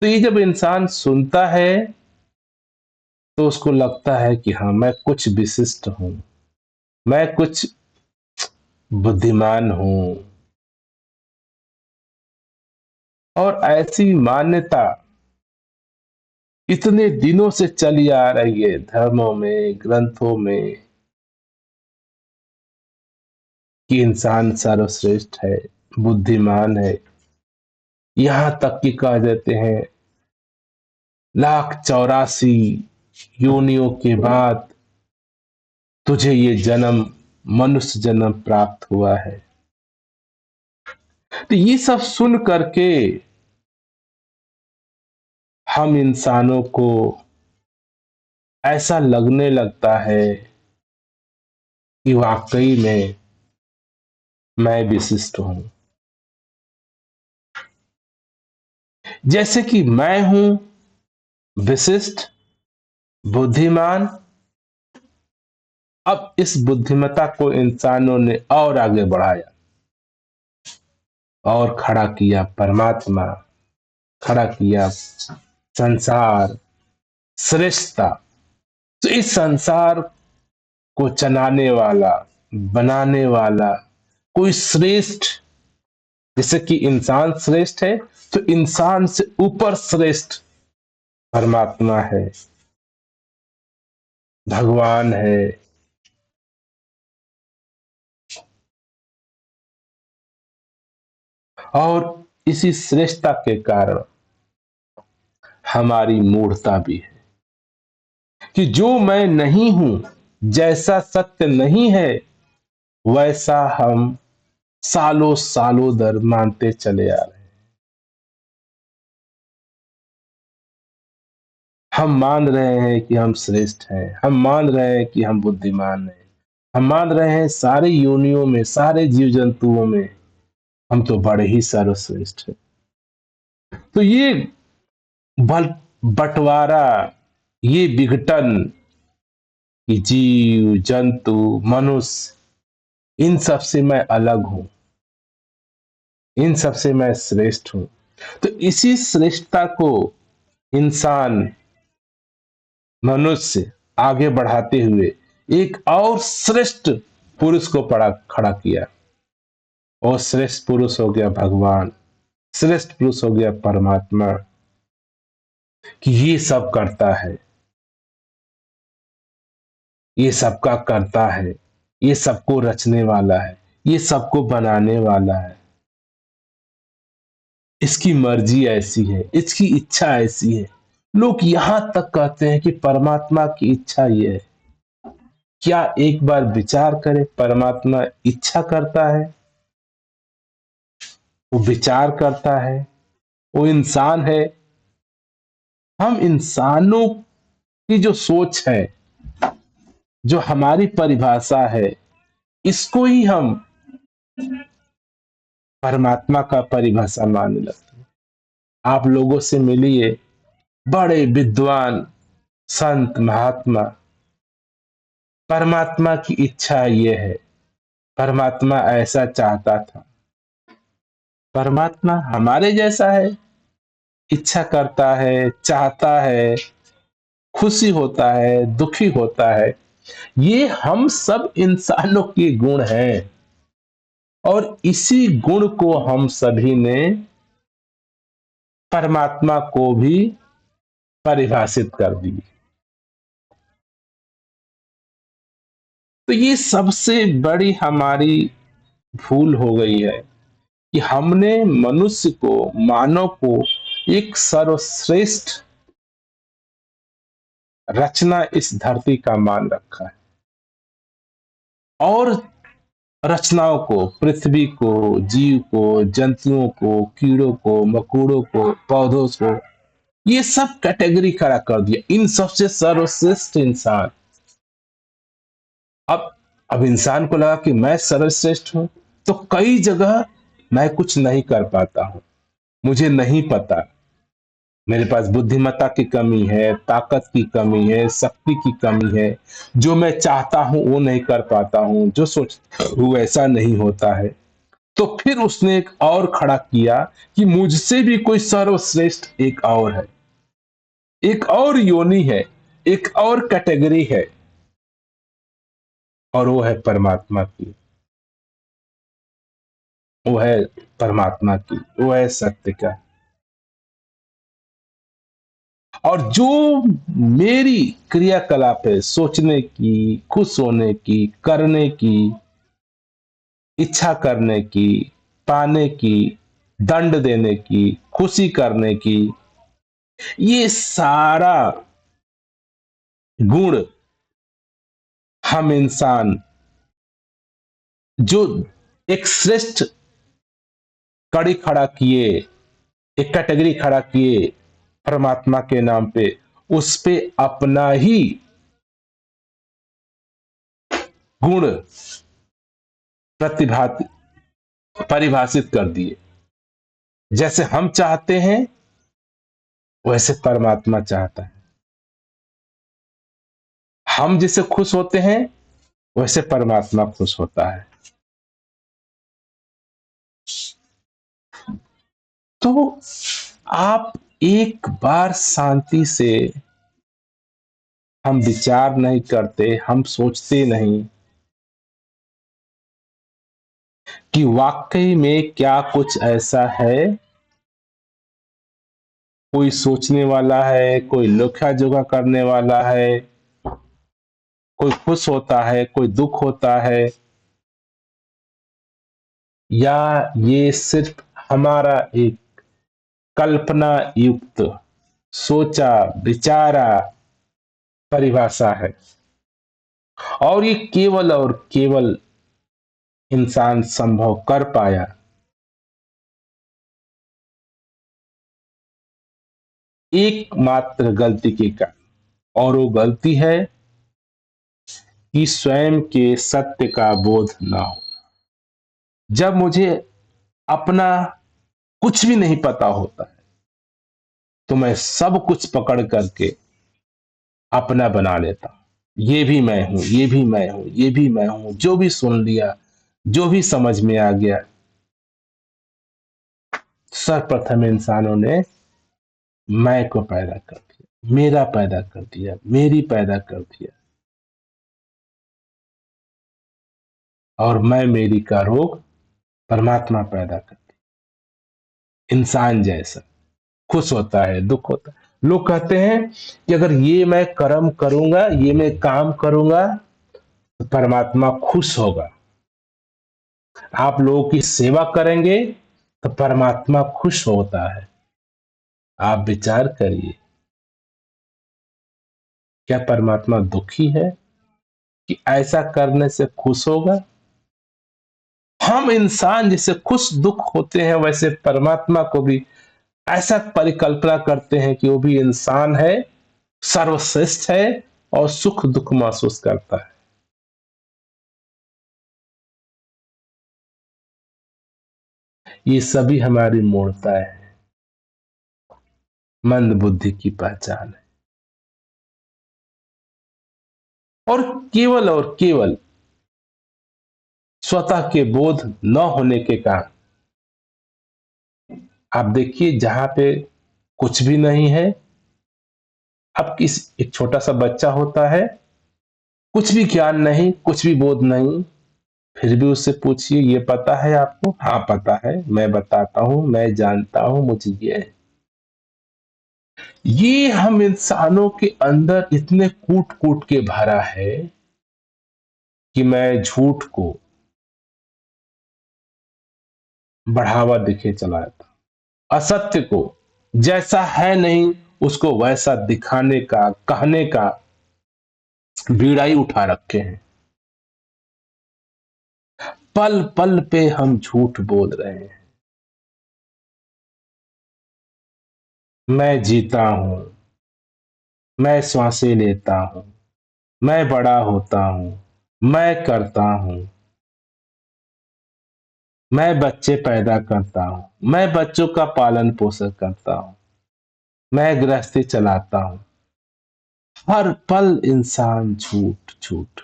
तो ये जब इंसान सुनता है तो उसको लगता है कि हाँ, मैं कुछ विशिष्ट हूं, मैं कुछ बुद्धिमान हूं। और ऐसी मान्यता इतने दिनों से चली आ रही है धर्मों में, ग्रंथों में, कि इंसान सर्वश्रेष्ठ है, बुद्धिमान है। यहां तक कि कह देते हैं 1,84 योनियों के बाद तुझे ये जन्म, मनुष्य जन्म प्राप्त हुआ है। तो ये सब सुन करके हम इंसानों को ऐसा लगने लगता है कि वाकई में मैं विशिष्ट हूं। जैसे कि मैं हूं विशिष्ट, बुद्धिमान। अब इस बुद्धिमत्ता को इंसानों ने और आगे बढ़ाया और खड़ा किया परमात्मा, खड़ा किया संसार, श्रेष्ठता। तो इस संसार को चलाने वाला, बनाने वाला कोई श्रेष्ठ, जैसे कि इंसान श्रेष्ठ है तो इंसान से ऊपर श्रेष्ठ परमात्मा है, भगवान है। और इसी श्रेष्ठता के कारण हमारी मूढ़ता भी है कि जो मैं नहीं हूं, जैसा सत्य नहीं है, वैसा हम सालों सालों दर मानते चले आ रहे हैं। हम मान रहे हैं कि हम श्रेष्ठ हैं, हम मान रहे हैं कि हम बुद्धिमान हैं, हम मान रहे हैं सारे योनियों में, सारे जीव जंतुओं में हम तो बड़े ही सर्वश्रेष्ठ हैं। तो ये बल बंटवारा, ये विघटन कि जीव जंतु मनुष्य, इन सब से मैं अलग हूं, इन सब से मैं श्रेष्ठ हूं। तो इसी श्रेष्ठता को इंसान, मनुष्य आगे बढ़ाते हुए एक और श्रेष्ठ पुरुष को पड़ा खड़ा किया। और श्रेष्ठ पुरुष हो गया भगवान, श्रेष्ठ पुरुष हो गया परमात्मा, कि ये सब करता है, ये सबका करता है, ये सबको रचने वाला है, ये सबको बनाने वाला है। इसकी मर्जी ऐसी है, इसकी इच्छा ऐसी है। लोग यहां तक कहते हैं कि परमात्मा की इच्छा ये है। क्या एक बार विचार करें, परमात्मा इच्छा करता है, वो विचार करता है, वो इंसान है। हम इंसानों की जो सोच है, जो हमारी परिभाषा है, इसको ही हम परमात्मा का परिभाषा मानने लगते हैं। आप लोगों से मिलिए, बड़े विद्वान संत महात्मा, परमात्मा की इच्छा ये है, परमात्मा ऐसा चाहता था। परमात्मा हमारे जैसा है, इच्छा करता है, चाहता है, खुशी होता है, दुखी होता है। ये हम सब इंसानों के गुण हैं, और इसी गुण को हम सभी ने परमात्मा को भी परिभाषित कर दी। तो ये सबसे बड़ी हमारी भूल हो गई है कि हमने मनुष्य को, मानव को एक सर्वश्रेष्ठ रचना इस धरती का मान रखा है, और रचनाओं को, पृथ्वी को, जीव को, जंतुओं को, कीड़ों को, मकोड़ों को, पौधों को, ये सब कैटेगरी खड़ा कर दिया। इन सबसे सर्वश्रेष्ठ इंसान। अब अब इंसान को लगा कि मैं सर्वश्रेष्ठ हूं, तो कई जगह मैं कुछ नहीं कर पाता हूं, मुझे नहीं पता, मेरे पास बुद्धिमत्ता की कमी है, ताकत की कमी है, शक्ति की कमी है, जो मैं चाहता हूं वो नहीं कर पाता हूं, जो सोचता हूं वैसा नहीं होता है। तो फिर उसने एक और खड़ा किया कि मुझसे भी कोई सर्वश्रेष्ठ एक और है, एक और योनि है, एक और कैटेगरी है, और वो है परमात्मा की, वो है परमात्मा की, वो है सत्य का। और जो मेरी क्रियाकलाप है, सोचने की, खुश होने की, करने की, इच्छा करने की, पाने की, दंड देने की, खुशी करने की, ये सारा गुण हम इंसान जो एक श्रेष्ठ कड़ी खड़ा किए, एक कैटेगरी खड़ा किए परमात्मा के नाम पे, उस पे अपना ही गुण प्रतिभा परिभाषित कर दिए। जैसे हम चाहते हैं वैसे परमात्मा चाहता है, हम जिससे खुश होते हैं वैसे परमात्मा खुश होता है। तो आप एक बार शांति से, हम विचार नहीं करते, हम सोचते नहीं कि वाकई में क्या कुछ ऐसा है, कोई सोचने वाला है, कोई लेखा जोखा करने वाला है, कोई खुश होता है, कोई दुख होता है, या ये सिर्फ हमारा एक कल्पना युक्त, सोचा विचारा परिभाषा है, और ये केवल और केवल इंसान संभव कर पाया एकमात्र गलती के कारण, और वो गलती है कि स्वयं के सत्य का बोध ना हो। जब मुझे अपना कुछ भी नहीं पता होता है, तो मैं सब कुछ पकड़ करके अपना बना लेता हूं। ये भी मैं हूं, ये भी मैं हूं, ये भी मैं हूं, जो भी सुन लिया, जो भी समझ में आ गया। सर्वप्रथम इंसानों ने मैं को पैदा कर दिया, मेरा पैदा कर दिया, मेरी पैदा कर दिया, और मैं मेरी का रोग परमात्मा पैदा कर दिया। इंसान जैसा खुश होता है, दुख होता है। लोग कहते हैं कि अगर ये मैं कर्म करूंगा, ये मैं काम करूंगा, तो परमात्मा खुश होगा। आप लोगों की सेवा करेंगे तो परमात्मा खुश होता है। आप विचार करिए, क्या परमात्मा दुखी है कि ऐसा करने से खुश होगा? हम इंसान जैसे खुश दुख होते हैं, वैसे परमात्मा को भी ऐसा परिकल्पना करते हैं कि वो भी इंसान है, सर्वश्रेष्ठ है और सुख दुख महसूस करता है। ये सभी हमारी मूर्ता है, मंद बुद्धि की पहचान है। और केवल स्वतः के बोध न होने के कारण आप देखिए, जहां पे कुछ भी नहीं है, अब किस एक छोटा सा बच्चा होता है, कुछ भी ज्ञान नहीं, कुछ भी बोध नहीं, फिर भी उससे पूछिए ये पता है आपको? हाँ पता है, मैं बताता हूं, मैं जानता हूं, मुझे ये है। ये हम इंसानों के अंदर इतने कूट कूट के भरा है कि मैं झूठ को बढ़ावा देके चला जाता, असत्य को जैसा है नहीं उसको वैसा दिखाने का, कहने का बीड़ाई उठा रखे हैं। पल पल पे हम झूठ बोल रहे हैं। मैं जीता हूं, मैं श्वासें लेता हूं, मैं बड़ा होता हूं, मैं करता हूं, मैं बच्चे पैदा करता हूं, मैं बच्चों का पालन पोषण करता हूं, मैं गृहस्थी चलाता हूं। हर पल इंसान झूठ झूठ।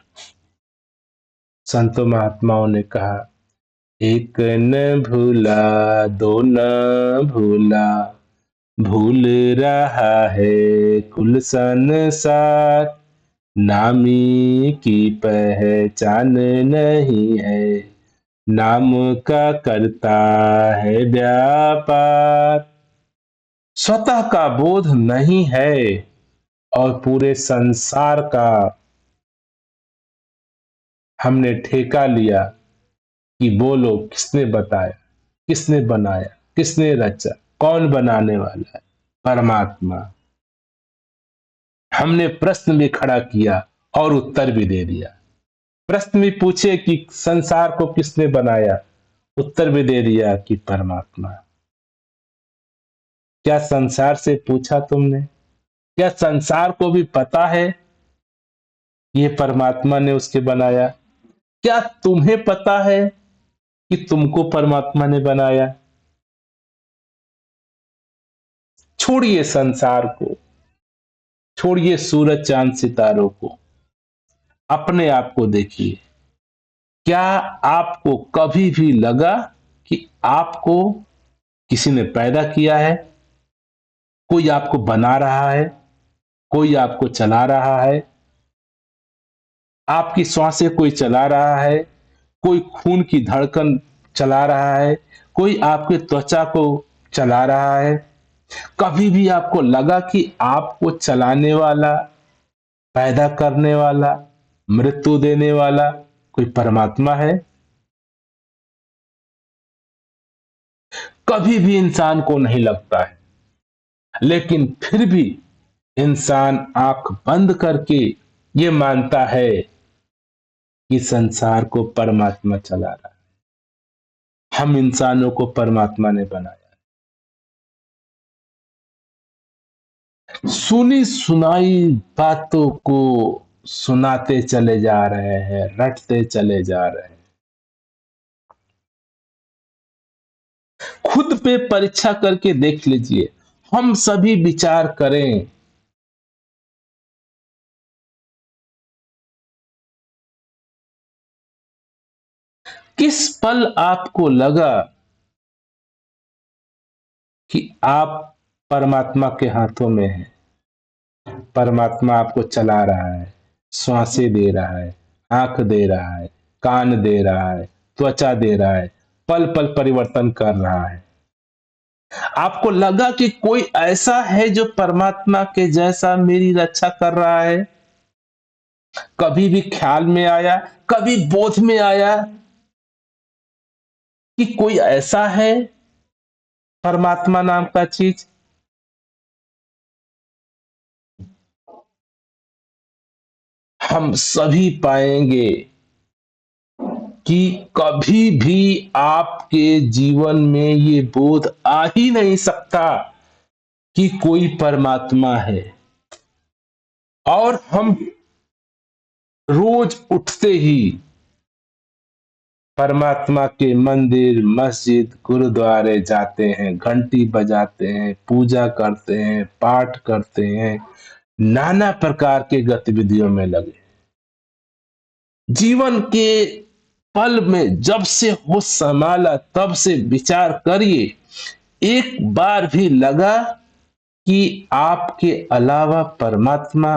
संतों महात्माओं ने कहा, एक न भूला, दो न भूला, भूल रहा है कुल संसार, नामी की पहचान नहीं है, नाम का करता है व्यापार। स्वतः का बोध नहीं है और पूरे संसार का हमने ठेका लिया कि बोलो किसने बताया, किसने बनाया, किसने रचा, कौन बनाने वाला है? परमात्मा। हमने प्रश्न भी खड़ा किया और उत्तर भी दे दिया। प्रश्न भी पूछे कि संसार को किसने बनाया, उत्तर भी दे दिया कि परमात्मा। क्या संसार से पूछा तुमने? क्या संसार को भी पता है ये परमात्मा ने उसके बनाया? क्या तुम्हें पता है कि तुमको परमात्मा ने बनाया? छोड़िए संसार को, छोड़िए सूरज चांद सितारों को, अपने आप को देखिए। क्या आपको कभी भी लगा कि आपको किसी ने पैदा किया है? कोई आपको बना रहा है, कोई आपको चला रहा है, आपकी श्वासें कोई चला रहा है, कोई खून की धड़कन चला रहा है, कोई आपके त्वचा को चला रहा है? कभी भी आपको लगा कि आपको चलाने वाला, पैदा करने वाला, मृत्यु देने वाला कोई परमात्मा है? कभी भी इंसान को नहीं लगता है। लेकिन फिर भी इंसान आंख बंद करके ये मानता है कि संसार को परमात्मा चला रहा है, हम इंसानों को परमात्मा ने बनाया। सुनी सुनाई बातों को सुनाते चले जा रहे हैं, रटते चले जा रहे हैं। खुद पे परीक्षा करके देख लीजिए। हम सभी विचार करें, किस पल आपको लगा कि आप परमात्मा के हाथों में हैं? परमात्मा आपको चला रहा है, श्वासें दे रहा है, आंख दे रहा है, कान दे रहा है, त्वचा दे रहा है, पल पल परिवर्तन कर रहा है। आपको लगा कि कोई ऐसा है जो परमात्मा के जैसा मेरी रक्षा कर रहा है? कभी भी ख्याल में आया, कभी बोध में आया कि कोई ऐसा है परमात्मा नाम का चीज? हम सभी पाएंगे कि कभी भी आपके जीवन में ये बोध आ ही नहीं सकता कि कोई परमात्मा है। और हम रोज उठते ही परमात्मा के मंदिर, मस्जिद, गुरुद्वारे जाते हैं, घंटी बजाते हैं, पूजा करते हैं, पाठ करते हैं, नाना प्रकार के गतिविधियों में लगे। जीवन के पल में जब से होश संभाला तब से विचार करिए, एक बार भी लगा कि आपके अलावा परमात्मा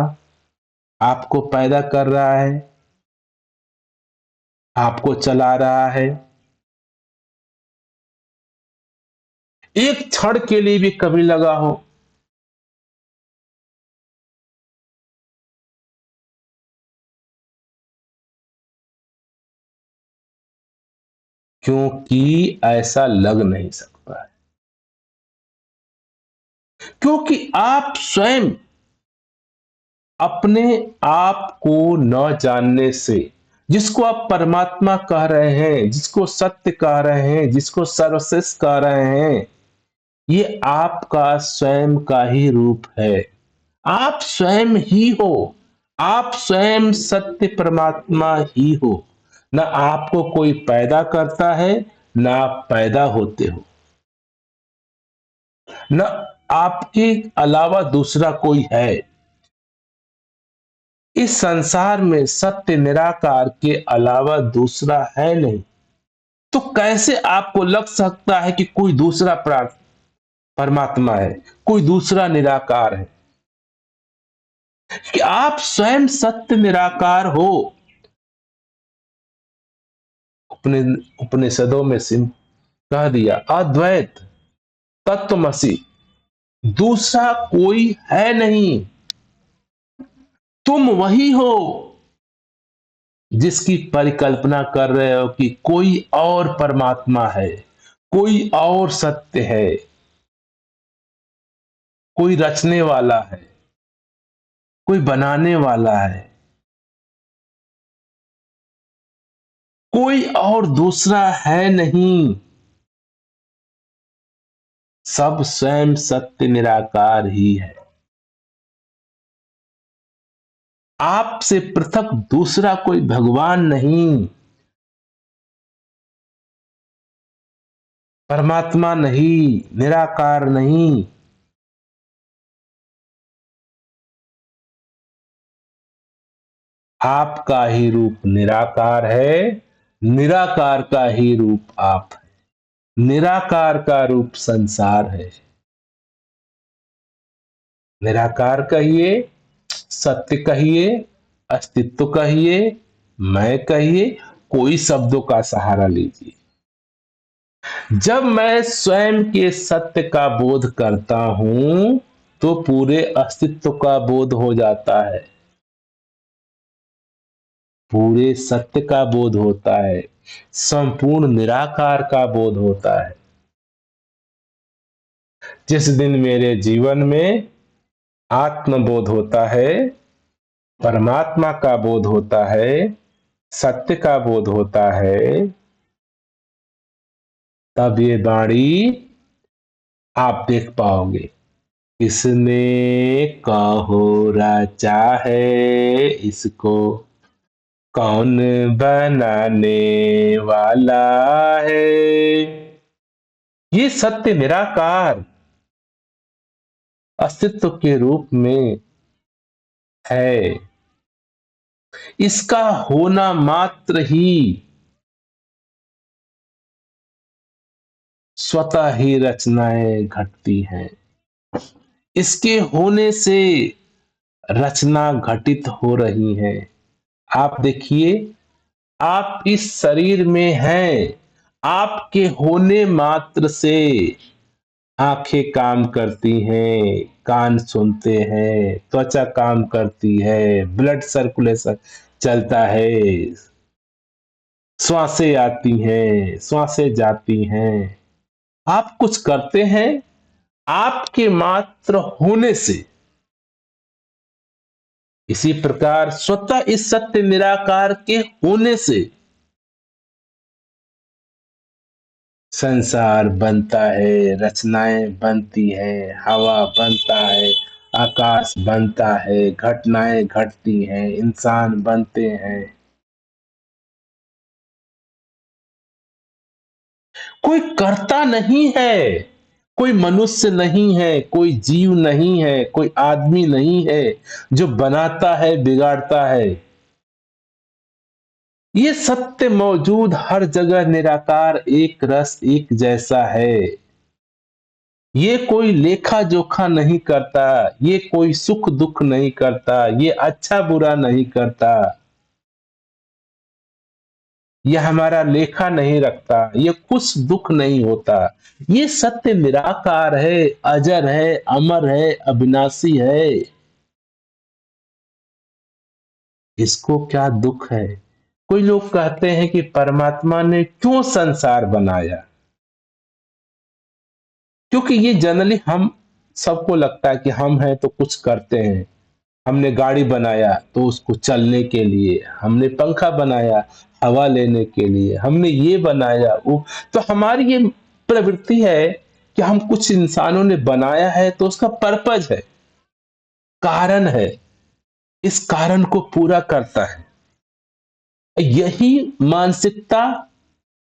आपको पैदा कर रहा है, आपको चला रहा है? एक क्षण के लिए भी कभी लगा हो? क्योंकि ऐसा लग नहीं सकता है, क्योंकि आप स्वयं अपने आप को न जानने से, जिसको आप परमात्मा कह रहे हैं, जिसको सत्य कह रहे हैं, जिसको सर्वश्रेष्ठ कह रहे हैं, ये आपका स्वयं का ही रूप है। आप स्वयं ही हो। आप स्वयं सत्य परमात्मा ही हो। न आपको कोई पैदा करता है, न आप पैदा होते हो, न आपके अलावा दूसरा कोई है। इस संसार में सत्य निराकार के अलावा दूसरा है नहीं। तो कैसे आपको लग सकता है कि कोई दूसरा परमात्मा है, कोई दूसरा निराकार है? कि आप स्वयं सत्य निराकार हो। अपने उपनिषदों में सिम कह दिया, अद्वैत तत्वमसि, दूसरा कोई है नहीं। तुम वही हो जिसकी परिकल्पना कर रहे हो कि कोई और परमात्मा है, कोई और सत्य है, कोई रचने वाला है, कोई बनाने वाला है, कोई और दूसरा है नहीं। सब स्वयं सत्य निराकार ही है। आपसे पृथक दूसरा कोई भगवान नहीं, परमात्मा नहीं, निराकार नहीं। आपका ही रूप निराकार है, निराकार का ही रूप आप है, निराकार का रूप संसार है। निराकार कहिए, सत्य कहिए, अस्तित्व कहिए, मैं कहिए, कोई शब्दों का सहारा लीजिए। जब मैं स्वयं के सत्य का बोध करता हूं तो पूरे अस्तित्व का बोध हो जाता है, पूरे सत्य का बोध होता है, संपूर्ण निराकार का बोध होता है। जिस दिन मेरे जीवन में आत्मबोध होता है, परमात्मा का बोध होता है, सत्य का बोध होता है, तब ये वाणी आप देख पाओगे। किसने कहो रचा है इसको, कौन बनाने वाला है? ये सत्य निराकार अस्तित्व के रूप में है। इसका होना मात्र ही स्वतः ही रचनाएं घटती हैं। इसके होने से रचना घटित हो रही है। आप देखिए, आप इस शरीर में हैं, आपके होने मात्र से आंखें काम करती हैं, कान सुनते हैं, त्वचा काम करती है, ब्लड सर्कुलेशन चलता है, श्वासें आती हैं, श्वासें जाती हैं। आप कुछ करते हैं, आपके मात्र होने से। इसी प्रकार स्वतः इस सत्य निराकार के होने से संसार बनता है, रचनाएं बनती है, हवा बनता है, आकाश बनता है, घटनाएं घटती हैं, इंसान बनते हैं। कोई करता नहीं है, कोई मनुष्य नहीं है, कोई जीव नहीं है, कोई आदमी नहीं है जो बनाता है, बिगाड़ता है। ये सत्य मौजूद हर जगह, निराकार, एक रस, एक जैसा है। ये कोई लेखा जोखा नहीं करता, ये कोई सुख दुख नहीं करता, ये अच्छा बुरा नहीं करता, ये हमारा लेखा नहीं रखता, ये कुछ दुख नहीं होता। ये सत्य निराकार है, अजर है, अमर है, अविनाशी है। इसको क्या दुख है? कोई लोग कहते हैं कि परमात्मा ने क्यों संसार बनाया? क्योंकि ये जनरली हम सबको लगता है कि हम हैं तो कुछ करते हैं। हमने गाड़ी बनाया तो उसको चलने के लिए, हमने पंखा बनाया हवा लेने के लिए, हमने ये बनाया वो। तो हमारी ये प्रवृत्ति है कि हम कुछ इंसानों ने बनाया है तो उसका पर्पज है, कारण है, इस कारण को पूरा करता है। यही मानसिकता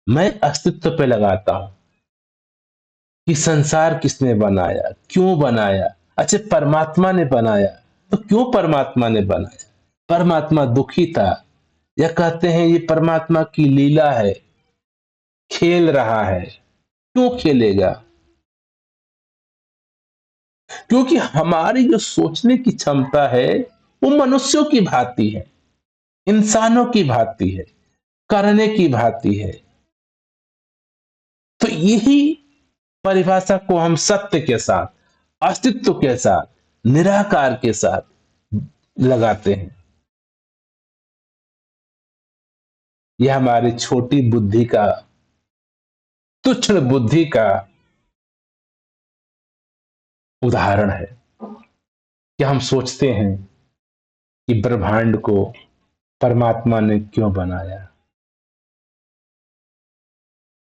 मैं अस्तित्व पे लगाता हूं कि संसार किसने बनाया, क्यों बनाया। अच्छा, परमात्मा ने बनाया तो क्यों परमात्मा ने बनाया? परमात्मा दुखी था या कहते हैं ये परमात्मा की लीला है, खेल रहा है? क्यों खेलेगा? क्योंकि हमारी जो सोचने की क्षमता है वो मनुष्यों की भांति है, इंसानों की भांति है, करने की भांति है। तो यही परिभाषा को हम सत्य के साथ, अस्तित्व के साथ, निराकार के साथ लगाते हैं। यह हमारी छोटी बुद्धि का, तुच्छ बुद्धि का उदाहरण है कि हम सोचते हैं कि ब्रह्मांड को परमात्मा ने क्यों बनाया।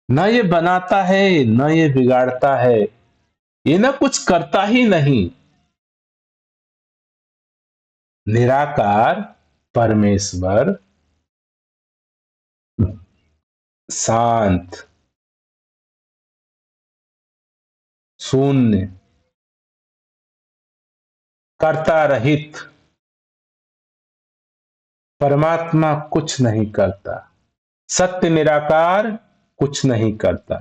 ना ये बनाता है, ना ये बिगाड़ता है, ये ना कुछ करता ही नहीं। निराकार परमेश्वर शांत, शून्य, कर्ता रहित परमात्मा कुछ नहीं करता। सत्य निराकार कुछ नहीं करता।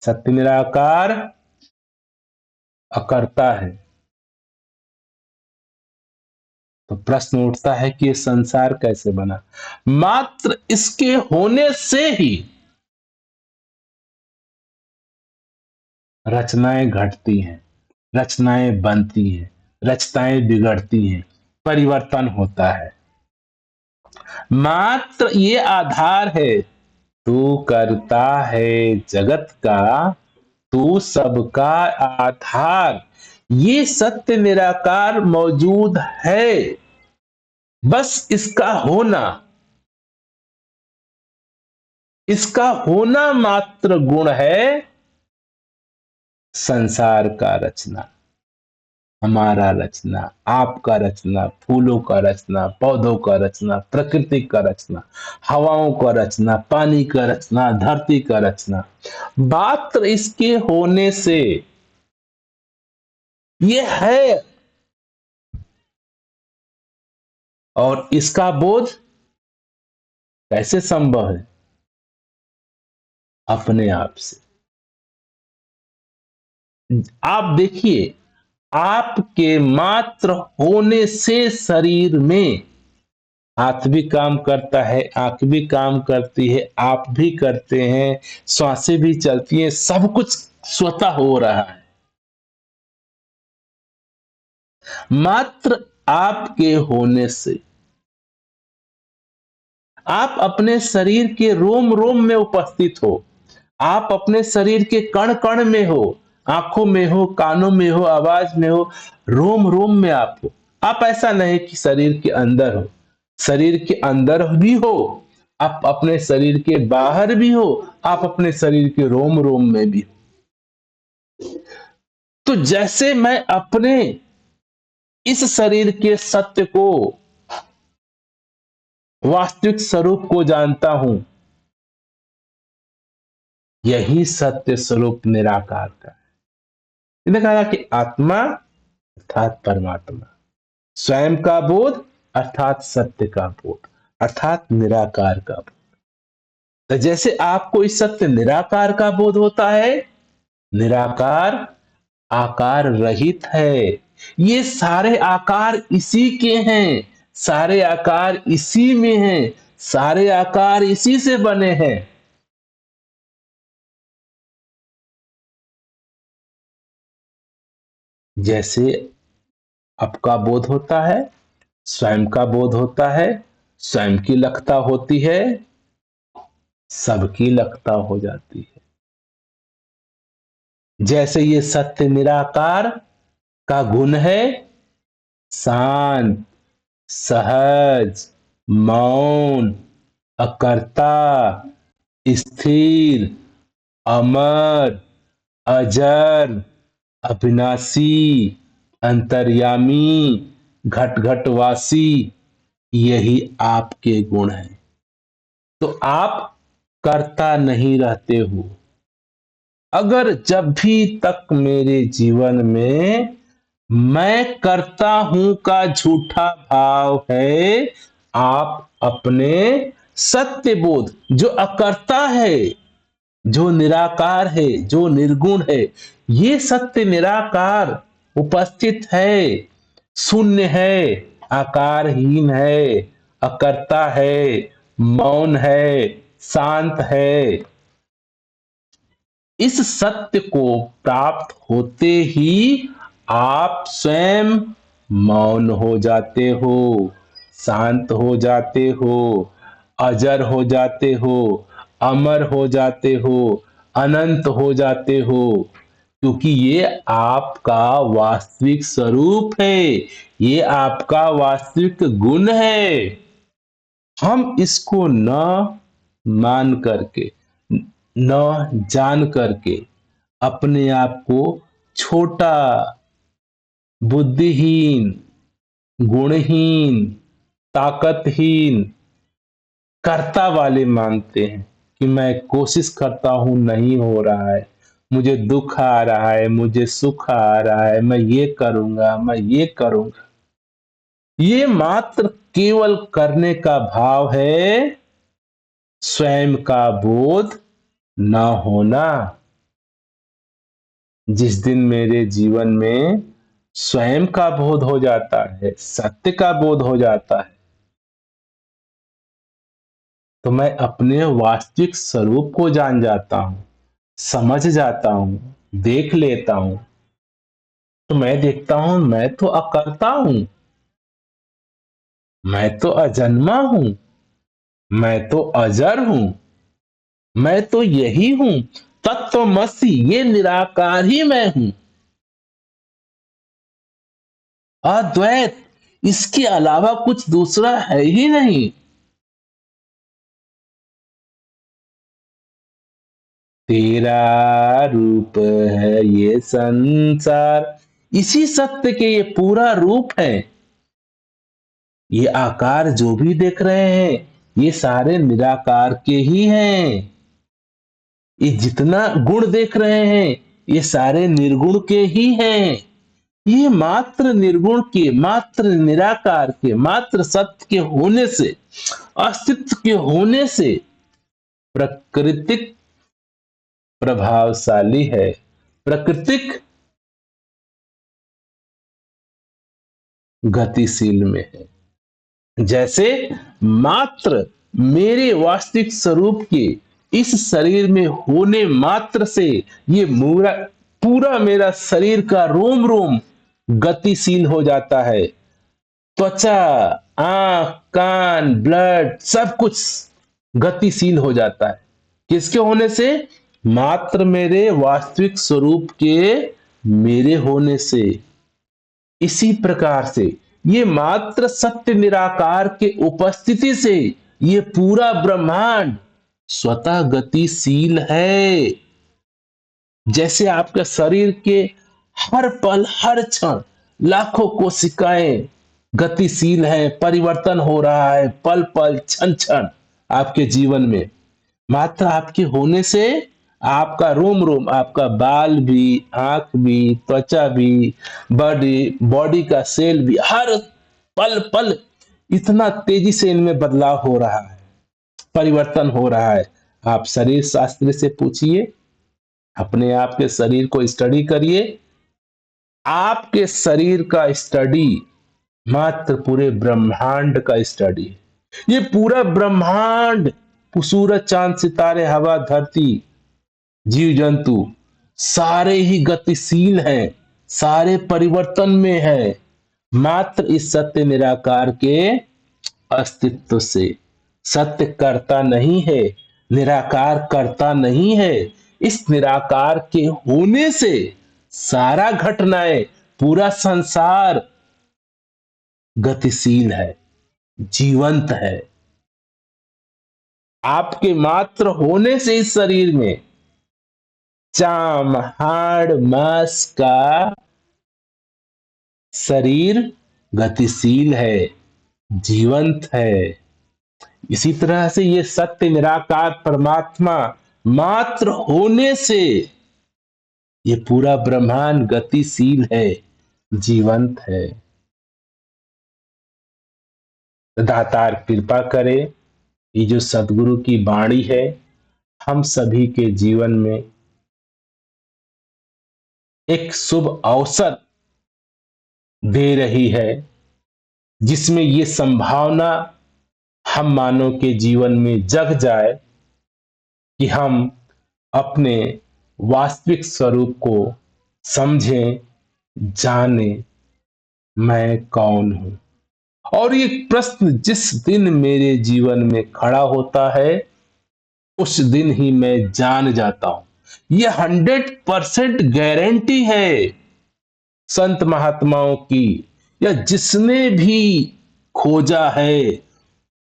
सत्य निराकार अकर्ता है। तो प्रश्न उठता है कि ये संसार कैसे बना? मात्र इसके होने से ही रचनाएं घटती हैं, रचनाएं बनती हैं, रचनाएं बिगड़ती हैं, परिवर्तन होता है। मात्र ये आधार है। तू करता है जगत का, तू सबका आधार। ये सत्य निराकार मौजूद है, बस इसका होना मात्र गुण है संसार का रचना। हमारा रचना, आपका रचना, फूलों का रचना, पौधों का रचना, प्रकृति का रचना, हवाओं का रचना, पानी का रचना, धरती का रचना। मात्र इसके होने से ये है, और इसका बोध कैसे संभव है? अपने आप से। आप देखिए, आपके मात्र होने से शरीर में हाथ भी काम करता है, आंख भी काम करती है, आप भी करते हैं, श्वासें भी चलती हैं, सब कुछ स्वतः हो रहा है। मात्र आपके होने से आप अपने शरीर के रोम रोम में उपस्थित हो, आप अपने शरीर के कण कण में हो, आंखों में हो, कानों में हो, आवाज में हो, रोम रोम में आप हो। आप ऐसा नहीं कि शरीर के अंदर हो, शरीर के अंदर भी हो, आप अपने शरीर के बाहर भी हो, आप अपने शरीर के रोम रोम में भी हो। तो जैसे मैं अपने इस शरीर के सत्य को, वास्तविक स्वरूप को जानता हूं, यही सत्य स्वरूप निराकार का है। इन्हें कहा कि आत्मा अर्थात परमात्मा, स्वयं का बोध अर्थात सत्य का बोध, अर्थात निराकार का बोध। तो जैसे आपको इस सत्य निराकार का बोध होता है, निराकार आकार रहित है, ये सारे आकार इसी के हैं, सारे आकार इसी में हैं, सारे आकार इसी से बने हैं। जैसे आपका बोध होता है, स्वयं का बोध होता है, स्वयं की लखता होती है, सबकी लखता हो जाती है। जैसे ये सत्य निराकार का गुण है शांत, सहज, मौन, अकर्ता, स्थिर, अमर, अजर, अविनाशी, अंतर्यामी, घट घटवासी, यही आपके गुण हैं। तो आप करता नहीं रहते हो। अगर जब भी तक मेरे जीवन में मैं करता हूं का झूठा भाव है, आप अपने सत्य बोध जो अकर्ता है, जो निराकार है, जो निर्गुण है, ये सत्य निराकार उपस्थित है, शून्य है, आकारहीन है, अकर्ता है, मौन है, शांत है। इस सत्य को प्राप्त होते ही आप स्वयं मौन हो जाते हो, शांत हो जाते हो, अजर हो जाते हो, अमर हो जाते हो, अनंत हो जाते हो, क्योंकि ये आपका वास्तविक स्वरूप है, ये आपका वास्तविक गुण है। हम इसको न मान करके, न जान करके अपने आप को छोटा, बुद्धिहीन, गुणहीन, ताकतहीन, कर्ता वाले मानते हैं कि मैं कोशिश करता हूं नहीं हो रहा है, मुझे दुख आ रहा है, मुझे सुख आ रहा है, मैं ये करूंगा, मैं ये करूंगा। ये मात्र केवल करने का भाव है, स्वयं का बोध न होना। जिस दिन मेरे जीवन में स्वयं का बोध हो जाता है, सत्य का बोध हो जाता है, तो मैं अपने वास्तविक स्वरूप को जान जाता हूं, समझ जाता हूं, देख लेता हूं। तो मैं देखता हूं मैं तो अकर्ता हूं, मैं तो अजन्मा हूं, मैं तो अजर हूं, मैं तो यही हूं, तत्वमसि, ये निराकार ही मैं हूं, अद्वैत, इसके अलावा कुछ दूसरा है ही नहीं। तेरा रूप है ये संसार, इसी सत्य के ये पूरा रूप है। ये आकार जो भी देख रहे हैं, ये सारे निराकार के ही हैं। ये जितना गुण देख रहे हैं, ये सारे निर्गुण के ही हैं। ये मात्र निर्गुण के, मात्र निराकार के, मात्र सत्य के होने से, अस्तित्व के होने से प्राकृतिक प्रभावशाली है, प्राकृतिक गतिशील में है। जैसे मात्र मेरे वास्तविक स्वरूप के इस शरीर में होने मात्र से ये पूरा पूरा मेरा शरीर का रोम रोम गतिशील हो जाता है। त्वचा, आंख, कान, ब्लड, सब कुछ गतिशील हो जाता है। किसके होने से? मात्र मेरे वास्तविक स्वरूप के मेरे होने से। इसी प्रकार से ये मात्र सत्य निराकार के उपस्थिति से ये पूरा ब्रह्मांड स्वतः गतिशील है। जैसे आपके शरीर के हर पल हर क्षण लाखों कोशिकाएं गतिशील है, परिवर्तन हो रहा है पल पल क्षण क्षण आपके जीवन में। मात्र आपके होने से आपका रोम रोम, आपका बाल भी, आंख भी, त्वचा भी, बॉडी बॉडी का सेल भी, हर पल पल इतना तेजी से इनमें बदलाव हो रहा है, परिवर्तन हो रहा है। आप शरीर शास्त्र से पूछिए, अपने आप के शरीर को स्टडी करिए। आपके शरीर का स्टडी मात्र पूरे ब्रह्मांड का स्टडी है। ये पूरा ब्रह्मांड, सूरज चांद सितारे हवा धरती जीव जंतु सारे ही गतिशील हैं, सारे परिवर्तन में है, मात्र इस सत्य निराकार के अस्तित्व से। सत्य करता नहीं है, निराकार करता नहीं है। इस निराकार के होने से सारा घटनाएं, पूरा संसार गतिशील है, जीवंत है। आपके मात्र होने से इस शरीर में चाम हाड़ मांस का शरीर गतिशील है, जीवंत है। इसी तरह से ये सत्य निराकार परमात्मा मात्र होने से ये पूरा ब्रह्मांड गतिशील है, जीवंत है। दातार कृपा करे, ये जो सदगुरु की वाणी है हम सभी के जीवन में एक शुभ अवसर दे रही है, जिसमें ये संभावना हम मानव के जीवन में जग जाए कि हम अपने वास्तविक स्वरूप को समझें, जानें, मैं कौन हूं। और ये प्रश्न जिस दिन मेरे जीवन में खड़ा होता है उस दिन ही मैं जान जाता हूं। ये 100% गारंटी है संत महात्माओं की, या जिसने भी खोजा है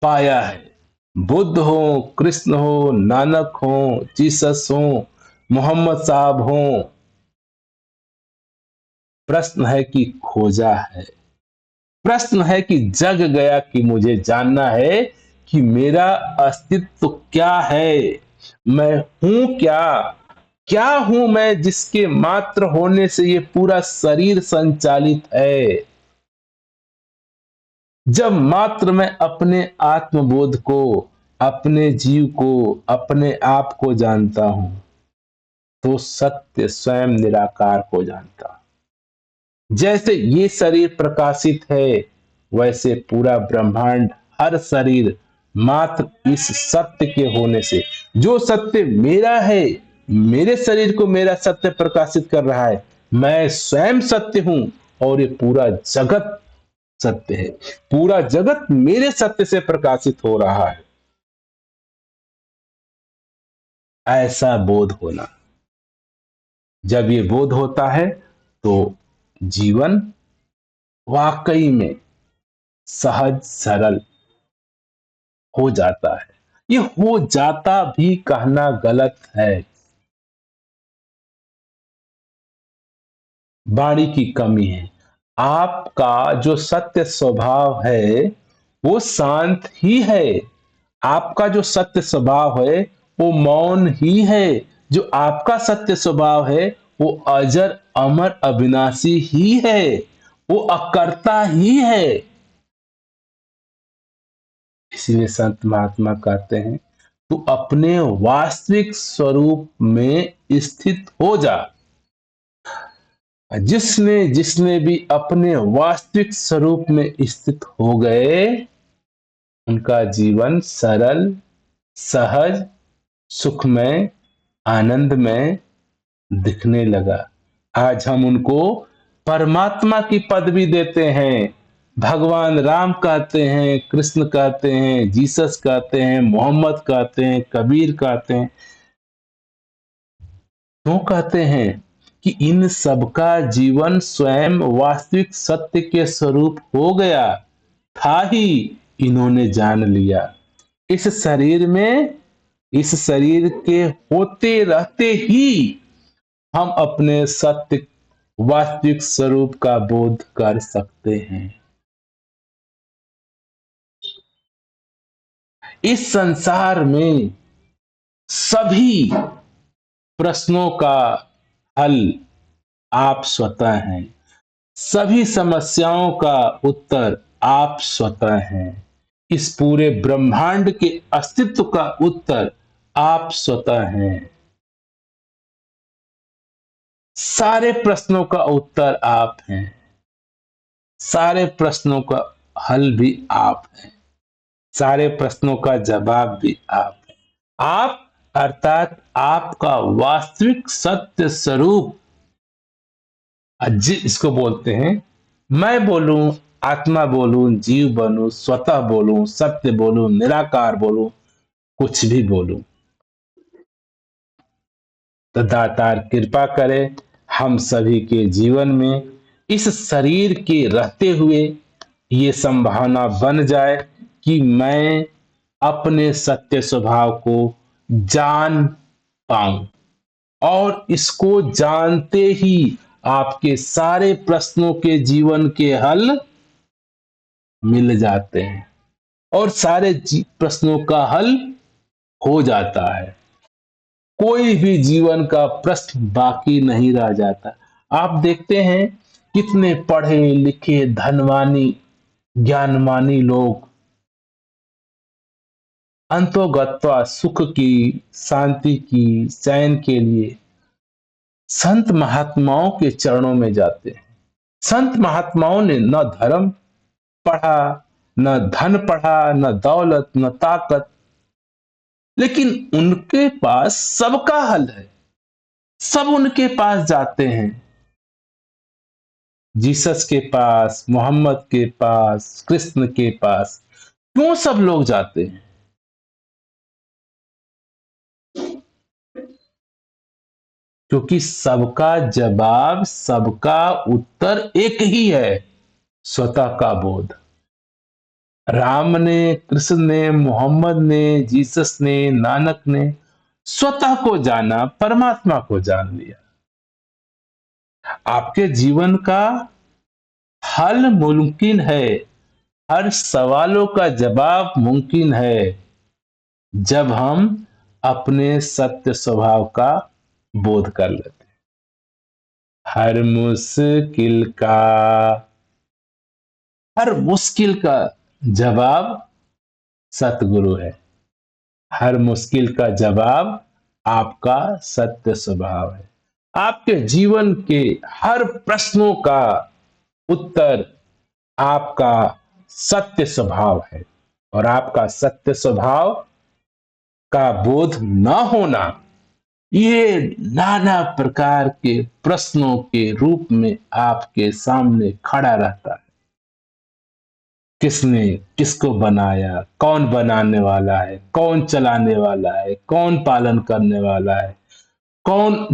पाया है। बुद्ध हो, कृष्ण हो, नानक हो, जीसस हो, मोहम्मद साहब हो, प्रश्न है कि खोजा है। प्रश्न है कि जग गया कि मुझे जानना है कि मेरा अस्तित्व क्या है, मैं हूं क्या, क्या हूं मैं जिसके मात्र होने से ये पूरा शरीर संचालित है। जब मात्र मैं अपने आत्मबोध को, अपने जीव को, अपने आप को जानता हूं तो सत्य स्वयं निराकार को जानता हूं। जैसे ये शरीर प्रकाशित है वैसे पूरा ब्रह्मांड, हर शरीर मात्र इस सत्य के होने से, जो सत्य मेरा है, मेरे शरीर को मेरा सत्य प्रकाशित कर रहा है। मैं स्वयं सत्य हूं और ये पूरा जगत सत्य है। पूरा जगत मेरे सत्य से प्रकाशित हो रहा है। ऐसा बोध होना, जब ये बोध होता है तो जीवन वाकई में सहज सरल हो जाता है। ये हो जाता भी कहना गलत है, वाणी की कमी है। आपका जो सत्य स्वभाव है वो शांत ही है। आपका जो सत्य स्वभाव है वो मौन ही है। जो आपका सत्य स्वभाव है वो अजर अमर अविनाशी ही है, वो अकर्ता ही है। इसीलिए संत महात्मा कहते हैं तू अपने वास्तविक स्वरूप में स्थित हो जा। जिसने जिसने भी अपने वास्तविक स्वरूप में स्थित हो गए उनका जीवन सरल, सहज, सुखमय, आनंदमय दिखने लगा। आज हम उनको परमात्मा की पदवी देते हैं, भगवान राम कहते हैं, कृष्ण कहते हैं, जीसस कहते हैं, मोहम्मद कहते हैं, कबीर कहते हैं। क्यों कहते हैं कि इन सबका जीवन स्वयं वास्तविक सत्य के स्वरूप हो गया था ही इन्होंने जान लिया। इस शरीर में इस शरीर के होते रहते ही हम अपने सत्य वास्तविक स्वरूप का बोध कर सकते हैं। इस संसार में सभी प्रश्नों का हल आप स्वतः हैं। सभी समस्याओं का उत्तर आप स्वतः हैं। इस पूरे ब्रह्मांड के अस्तित्व का उत्तर आप स्वतः हैं। सारे प्रश्नों का उत्तर आप हैं। सारे प्रश्नों का हल भी आप हैं। सारे प्रश्नों का जवाब भी आप हैं। आप अर्थात आपका वास्तविक सत्य स्वरूप इसको बोलते हैं। मैं बोलूं, आत्मा बोलूं, जीव बनूं, स्वतः बोलूं, सत्य बोलूं, निराकार बोलूं, कुछ भी बोलूं, तो दातार कृपा करे हम सभी के जीवन में इस शरीर के रहते हुए ये संभावना बन जाए कि मैं अपने सत्य स्वभाव को जान पाऊं, और इसको जानते ही आपके सारे प्रश्नों के जीवन के हल मिल जाते हैं और सारे प्रश्नों का हल हो जाता है। कोई भी जीवन का प्रश्न बाकी नहीं रह जाता। आप देखते हैं कितने पढ़े लिखे धनवानी ज्ञानवानी लोग अंतोगत्वा सुख की, शांति की, चैन के लिए संत महात्माओं के चरणों में जाते हैं। संत महात्माओं ने न धर्म पढ़ा, न धन पढ़ा, न दौलत, न ताकत, लेकिन उनके पास सबका हल है। सब उनके पास जाते हैं। जीसस के पास, मोहम्मद के पास, कृष्ण के पास। क्यों सब लोग जाते हैं? क्योंकि सबका जवाब, सबका उत्तर एक ही है, स्वतः का बोध। राम ने, कृष्ण ने, मोहम्मद ने, जीसस ने, नानक ने स्वतः को जाना, परमात्मा को जान लिया। आपके जीवन का हल मुमकिन है, हर सवालों का जवाब मुमकिन है, जब हम अपने सत्य स्वभाव का बोध कर लेते हैं। हर मुश्किल का जवाब सतगुरु है। हर मुश्किल का जवाब आपका सत्य स्वभाव है। आपके जीवन के हर प्रश्नों का उत्तर आपका सत्य स्वभाव है, और आपका सत्य स्वभाव का बोध न होना ये नाना प्रकार के प्रश्नों के रूप में आपके सामने खड़ा रहता है। किसने किसको बनाया, कौन बनाने वाला है, कौन चलाने वाला है, कौन पालन करने वाला है, कौन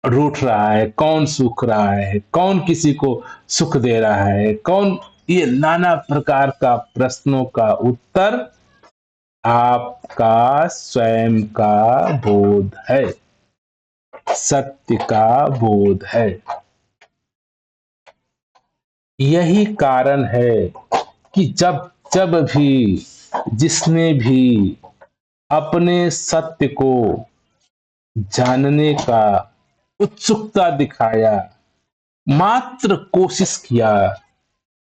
रूठ रहा है, कौन सूख रहा है, कौन किसी को सुख दे रहा है, कौन, ये नाना प्रकार का प्रश्नों का उत्तर आपका स्वयं का बोध है, सत्य का बोध है। यही कारण है कि जब जब भी जिसने भी अपने सत्य को जानने का उत्सुकता दिखाया, मात्र कोशिश किया,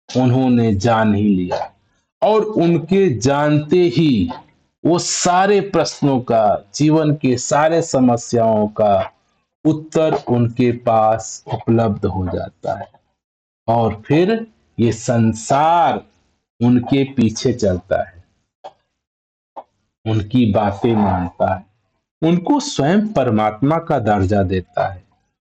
उन्होंने जान ही लिया, और उनके जानते ही वो सारे प्रश्नों का, जीवन के सारे समस्याओं का उत्तर उनके पास उपलब्ध हो जाता है, और फिर ये संसार उनके पीछे चलता है, उनकी बातें मानता है, उनको स्वयं परमात्मा का दर्जा देता है,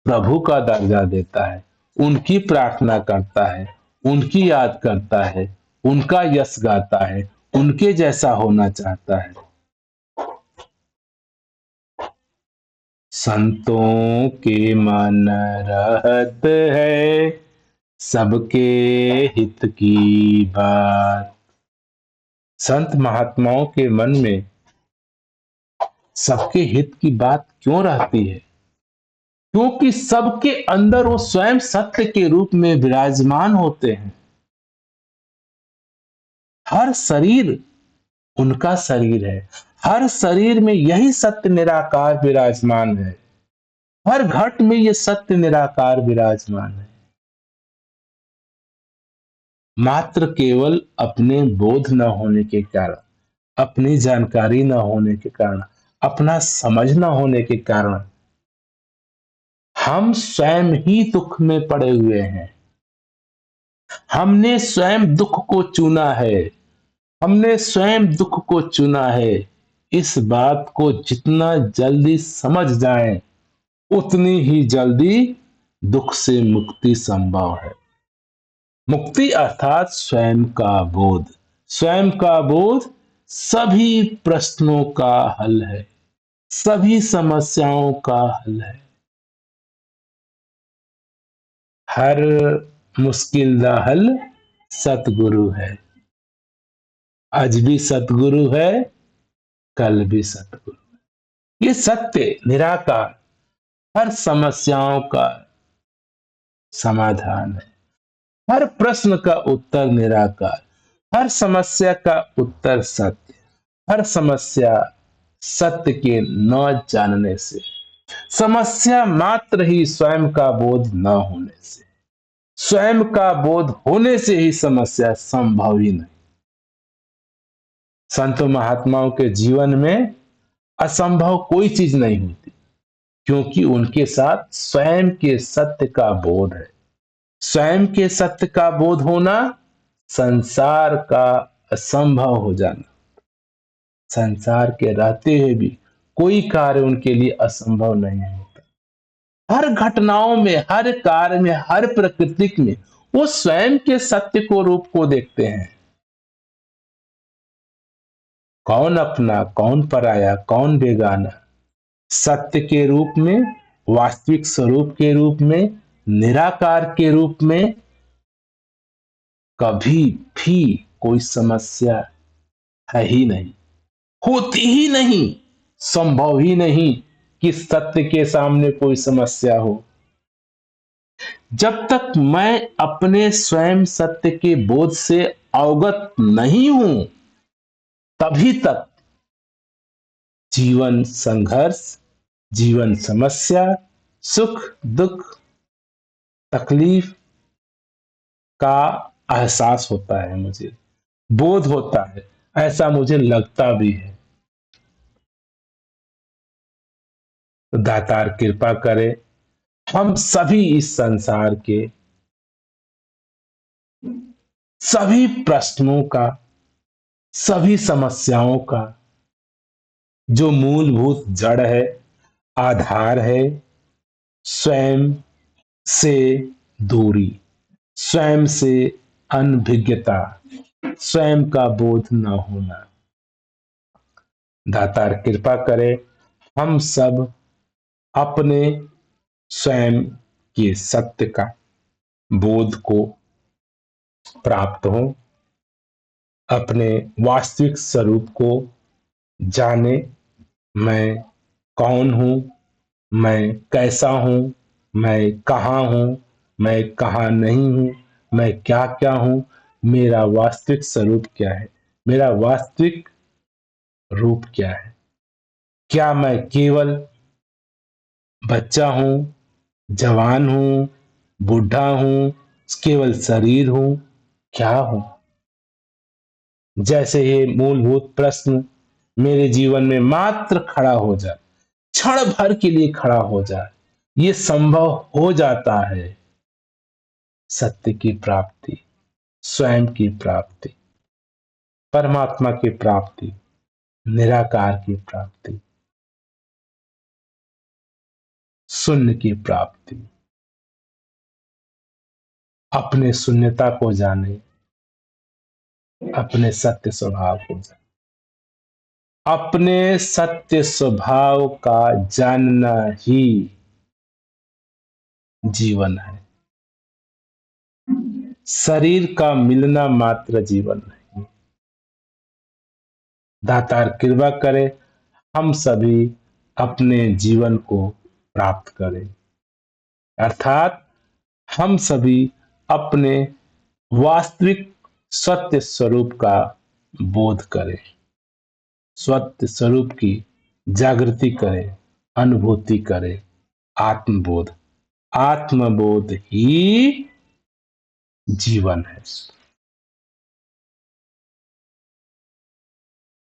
प्रभु का दर्जा देता है, उनकी प्रार्थना करता है, उनकी याद करता है, उनका यश गाता है, उनके जैसा होना चाहता है। संतों के मन रहत है सबके हित की बात। संत महात्माओं के मन में सबके हित की बात क्यों रहती है? क्योंकि सबके अंदर वो स्वयं सत्य के रूप में विराजमान होते हैं। हर शरीर उनका शरीर है। हर शरीर में यही सत्य निराकार विराजमान है। हर घट में ये सत्य निराकार विराजमान है। मात्र केवल अपने बोध न होने के कारण, अपनी जानकारी न होने के कारण, अपना समझ न होने के कारण हम स्वयं ही दुख में पड़े हुए हैं। हमने स्वयं दुख को चुना है। हमने स्वयं दुख को चुना है। इस बात को जितना जल्दी समझ जाएं, उतनी ही जल्दी दुख से मुक्ति संभव है। मुक्ति अर्थात स्वयं का बोध। स्वयं का बोध सभी प्रश्नों का हल है, सभी समस्याओं का हल है। हर मुश्किल दा हल सतगुरु है। आज भी सतगुरु है, कल भी सतगुरु। ये सत्य निराकार हर समस्याओं का समाधान है। हर प्रश्न का उत्तर निराकार, हर समस्या का उत्तर सत्य, हर समस्या सत्य के न जानने से, समस्या मात्र ही स्वयं का बोध न होने से, स्वयं का बोध होने से ही समस्या संभव ही नहीं। संतों महात्माओं के जीवन में असंभव कोई चीज नहीं होती, क्योंकि उनके साथ स्वयं के सत्य का बोध है। स्वयं के सत्य का बोध होना, संसार का असंभव हो जाना। संसार के रहते हुए भी कोई कार्य उनके लिए असंभव नहीं होता। हर घटनाओं में, हर कार्य में, हर प्रकृति में वो स्वयं के सत्य को रूप को देखते हैं। कौन अपना, कौन पराया, कौन बेगाना, सत्य के रूप में, वास्तविक स्वरूप के रूप में, निराकार के रूप में कभी भी कोई समस्या है ही नहीं, होती ही नहीं, संभव ही नहीं कि सत्य के सामने कोई समस्या हो। जब तक मैं अपने स्वयं सत्य के बोध से अवगत नहीं हूं, तभी तक जीवन संघर्ष, जीवन समस्या, सुख दुख, तकलीफ का एहसास होता है, मुझे बोध होता है, ऐसा मुझे लगता भी है। तो दातार कृपा करे, हम सभी इस संसार के सभी प्रश्नों का, सभी समस्याओं का जो मूलभूत जड़ है, आधार है, स्वयं से दूरी, स्वयं से अनभिज्ञता, स्वयं का बोध न होना। दातार कृपा करे, हम सब अपने स्वयं के सत्य का बोध को प्राप्त हो, अपने वास्तविक स्वरूप को जाने। मैं कौन हूं, मैं कैसा हूं, मैं कहां हूं, मैं कहां नहीं हूं, मैं क्या क्या हूं, मेरा वास्तविक स्वरूप क्या है, मेरा वास्तविक रूप क्या है। क्या मैं केवल बच्चा हूं, जवान हूं, बूढ़ा हूं, केवल शरीर हूं, क्या हूं? जैसे ये मूलभूत प्रश्न मेरे जीवन में मात्र खड़ा हो जाए, क्षण भर के लिए खड़ा हो जाए, ये संभव हो जाता है। सत्य की प्राप्ति, स्वयं की प्राप्ति, परमात्मा की प्राप्ति, निराकार की प्राप्ति, शून्य की प्राप्ति। अपने शून्यता को जाने, अपने सत्य स्वभाव को जाने। अपने सत्य स्वभाव का जानना ही जीवन है। शरीर का मिलना मात्र जीवन नहीं। दातार कृपा करे, हम सभी अपने जीवन को प्राप्त करें। अर्थात हम सभी अपने वास्तविक सत्य स्वरूप का बोध करें, सत्य स्वरूप की जागृति करें, अनुभूति करें। आत्मबोध, आत्मबोध ही जीवन है।